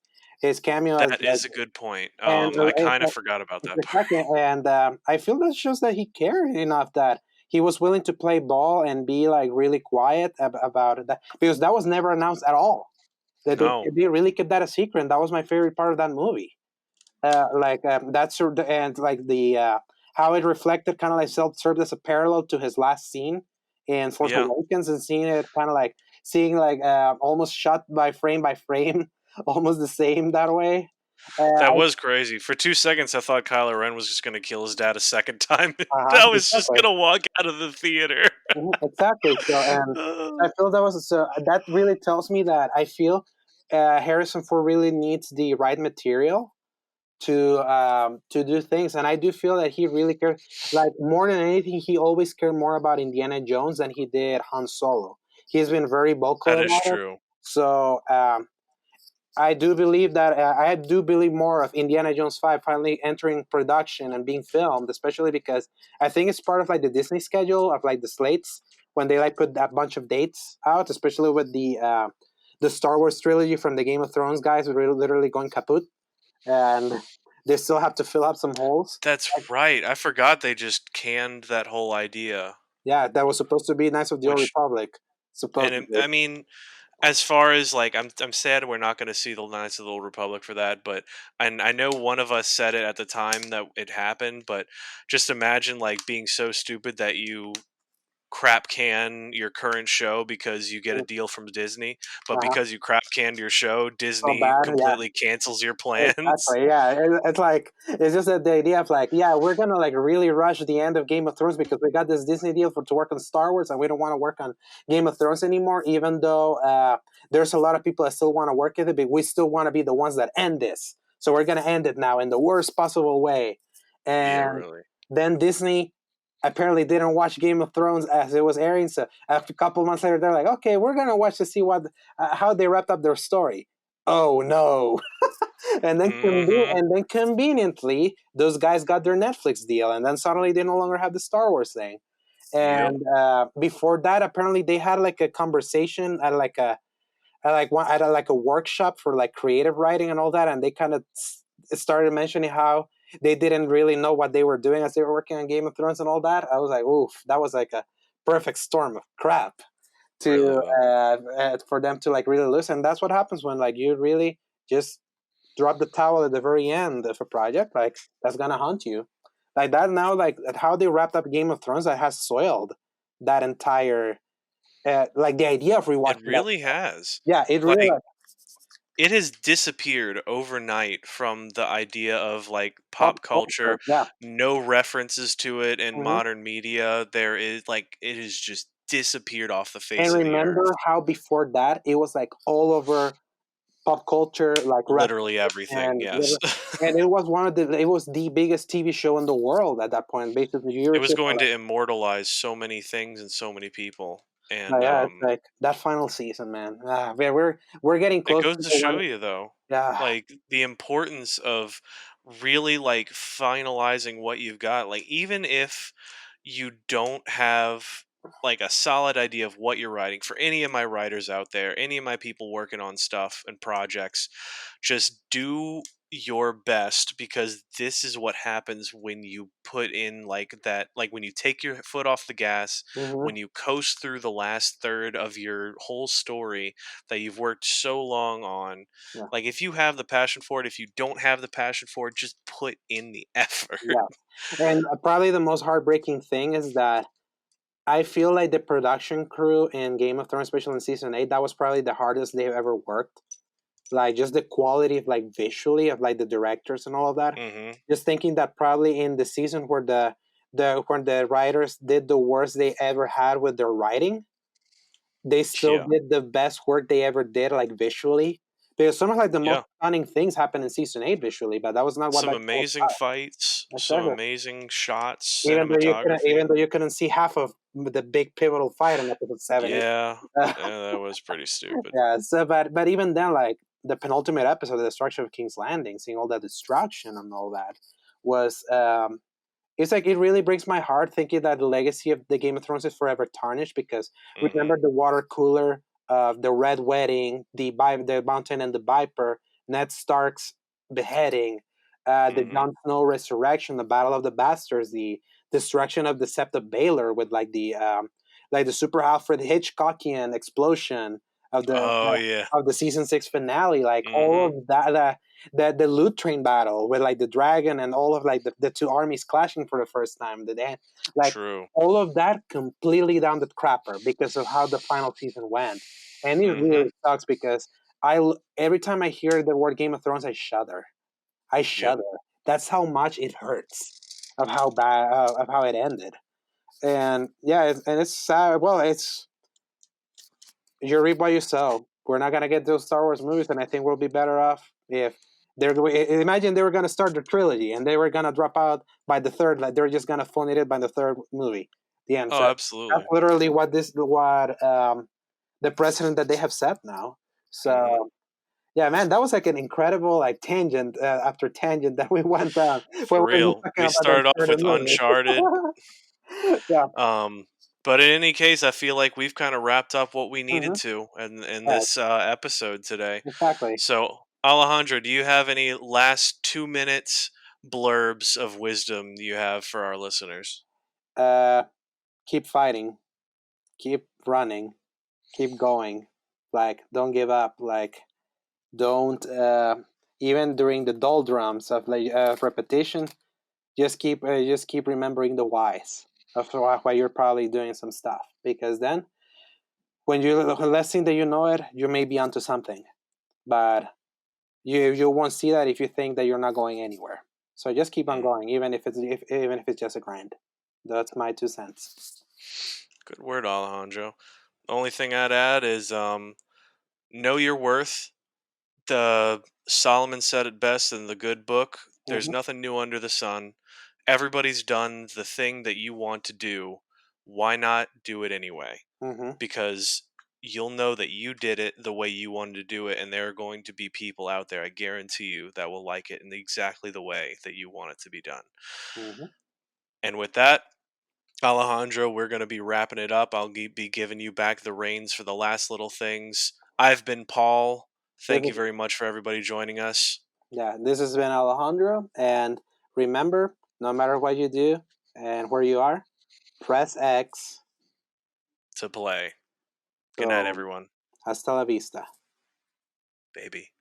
cameo as That is a good point. and I kind of forgot about that part. second, and I feel that shows that he cared enough that he was willing to play ball and be like really quiet about that because that was never announced at all. That No, they really kept that a secret. That was my favorite part of that movie. That's and like the how it reflected kind of like served as a parallel to his last scene in Force yeah. Awakens and seeing it kind of like seeing like almost shot by frame, almost the same that way. That was crazy. For 2 seconds, I thought Kylo Ren was just going to kill his dad a second time. I was just Exactly. going to walk out of the theater. Mhm, exactly. So, and I feel that was so that really tells me that I feel Harrison Ford really needs the right material to do things, and I do feel that he really cared. Like more than anything, he always cared more about Indiana Jones than he did Han Solo. He's been very vocal That is about it. true. So I do believe more of Indiana Jones 5 finally entering production and being filmed, especially because I think it's part of like the Disney schedule of like the slates when they like put that bunch of dates out, especially with the Star Wars trilogy from the Game of Thrones guys who are literally going kaput and they still have to fill up some holes. That's right. I forgot they just canned that whole idea. Yeah, that was supposed to be Knights of the Old Which, Republic, and supposedly. I mean, as far as like I'm sad we're not going to see the Knights of the Old Republic for that, but and I know one of us said it at the time that it happened, but just imagine like being so stupid that you crap can your current show because you get a deal from Disney, but Uh-huh. because you crap canned your show, So Disney bad, yeah. completely cancels your plans. Exactly. Yeah, it's like it's just that the idea of like, yeah, we're gonna like really rush the end of Game of Thrones because we got this Disney deal for to work on Star Wars, and we don't want to work on Game of Thrones anymore. Even though there's a lot of people that still want to work at it, but we still want to be the ones that end this. So we're gonna end it now in the worst possible way. Yeah, And really. then Disney apparently didn't watch Game of Thrones as it was airing. So after a couple months later, they're like, okay, we're gonna watch to see what how they wrapped up their story. Oh no. Mhm. And then conveniently, those guys got their Netflix deal, and then suddenly they no longer have the Star Wars thing. Yep. And before that, apparently they had like a conversation at like a at like a workshop for like creative writing and all that, and they kind of started mentioning how they didn't really know what they were doing as they were working on Game of Thrones and all that. I was like, oof, that was like a perfect storm of crap Really to though. for them to like really lose. And that's what happens when like you really just drop the towel at the very end of a project, like that's gonna haunt you. Like that now, like how they wrapped up Game of Thrones, that has soiled that entire, like the idea of It rewatching that. really has. Yeah, it really. Like Like, it has disappeared overnight from the idea of like pop pop culture. culture, Yeah. no references to it in Hmm. modern media. There is like it has just disappeared off the And face of the earth. remember how before that it was like all over pop culture, like Literally references everything, and yes. and it was it was the biggest TV show in the world at that point. Basically, you It were was saying, going like, to immortalize so many things and so many people, oh, and yeah, it's like that final season, man. We're getting it close goes to to the one. show you though, Yeah. like the importance of really like finalizing what you've got. Like even if you don't have like a solid idea of what you're writing, for any of my writers out there, any of my people working on stuff and projects, just do your best, because this is what happens when you put in like that, like when you take your foot off the gas, Hmm. when you coast through the last third of your whole story that you've worked so long on. Yeah. Like if you have the passion for it, if you don't have the passion for it, just put in the effort. Yeah. And probably the most heartbreaking thing is that I feel like the production crew in Game of Thrones, especially in season 8, that was probably the hardest they've ever worked. Like just the quality of like visually of like the directors and all of that. Hmm. Just thinking that probably in the season where the when the writers did the worst they ever had with their writing, they still Yeah. did the best work they ever did, like visually. Because some of like the most Yeah. stunning things happen in season 8 visually, but that was not what Some that show was amazing about. fights, some Exactly. amazing shots, Even cinematography. though you couldn't see half of the big pivotal fight in episode 7. Yeah. Yeah, that was pretty stupid. Yeah, so but even then, like the penultimate episode, the destruction of King's Landing, seeing all that destruction and all that was it's like it really breaks my heart thinking that the legacy of the Game of Thrones is forever tarnished because Hmm. remember the water cooler, the red wedding, the mountain and the viper, Ned Stark's beheading, the Hmm. Jon Snow resurrection, the battle of the bastards, the destruction of the Sept of Baelor with like the super Alfred Hitchcockian explosion Oh yeah. of the season 6 finale, like all Hmm. of that. The loot train battle with like the dragon and all of like the two armies clashing for the first time. Like True. all of that completely down the crapper because of how the final season went, and it Hmm. really sucks because every time I hear the word Game of Thrones, I shudder. I Yep. shudder. That's how much it hurts of how bad of how it ended. And yeah, and it's sad. Well, it's you reap what you sow. We're not gonna get those Star Wars movies, and I think we'll be better off if imagine they were gonna start the trilogy and they were gonna drop out by the third. Like they're just gonna phone it in by the third movie. The end. Oh, So that's absolutely. literally what the precedent that they have set now. Hmm. So yeah, man, that was like an incredible like tangent after tangent that we went down when For we were just real. talking We about the started off third with movie. Uncharted. Yeah. Um, but in any case, I feel like we've kind of wrapped up what we needed Hmm. to in Yeah, this episode today. exactly. So, Alejandro, do you have any last 2 minutes blurbs of wisdom you have for our listeners? Uh, keep fighting, keep running, keep going. Like, don't give up. Like, don't even during the doldrums of like repetition. Just keep remembering the whys of why you're probably doing some stuff, because then when you less thing that you know it, you may be onto something, but you won't see that if you think that you're not going anywhere. So just keep on going, even if it's just a grind. That's my 2 cents. Good word, Alejandro. The only thing I'd add is know your worth. The Solomon said it best in the good book. There's Mm-hmm. nothing new under the sun. Everybody's done the thing that you want to do. Why not do it anyway? Mm-hmm. Because you'll know that you did it the way you wanted to do it, and there are going to be people out there, I guarantee you, that will like it in exactly the way that you want it to be done. Mm-hmm. And with that, Alejandro, we're going to be wrapping it up. I'll be giving you back the reins for the last little things. I've been Paul. This Thank you is, very much for everybody joining us. yeah, this has been Alejandro, and remember, no matter what you do and where you are, press X. To play. Good night, So everyone. hasta la vista. Baby.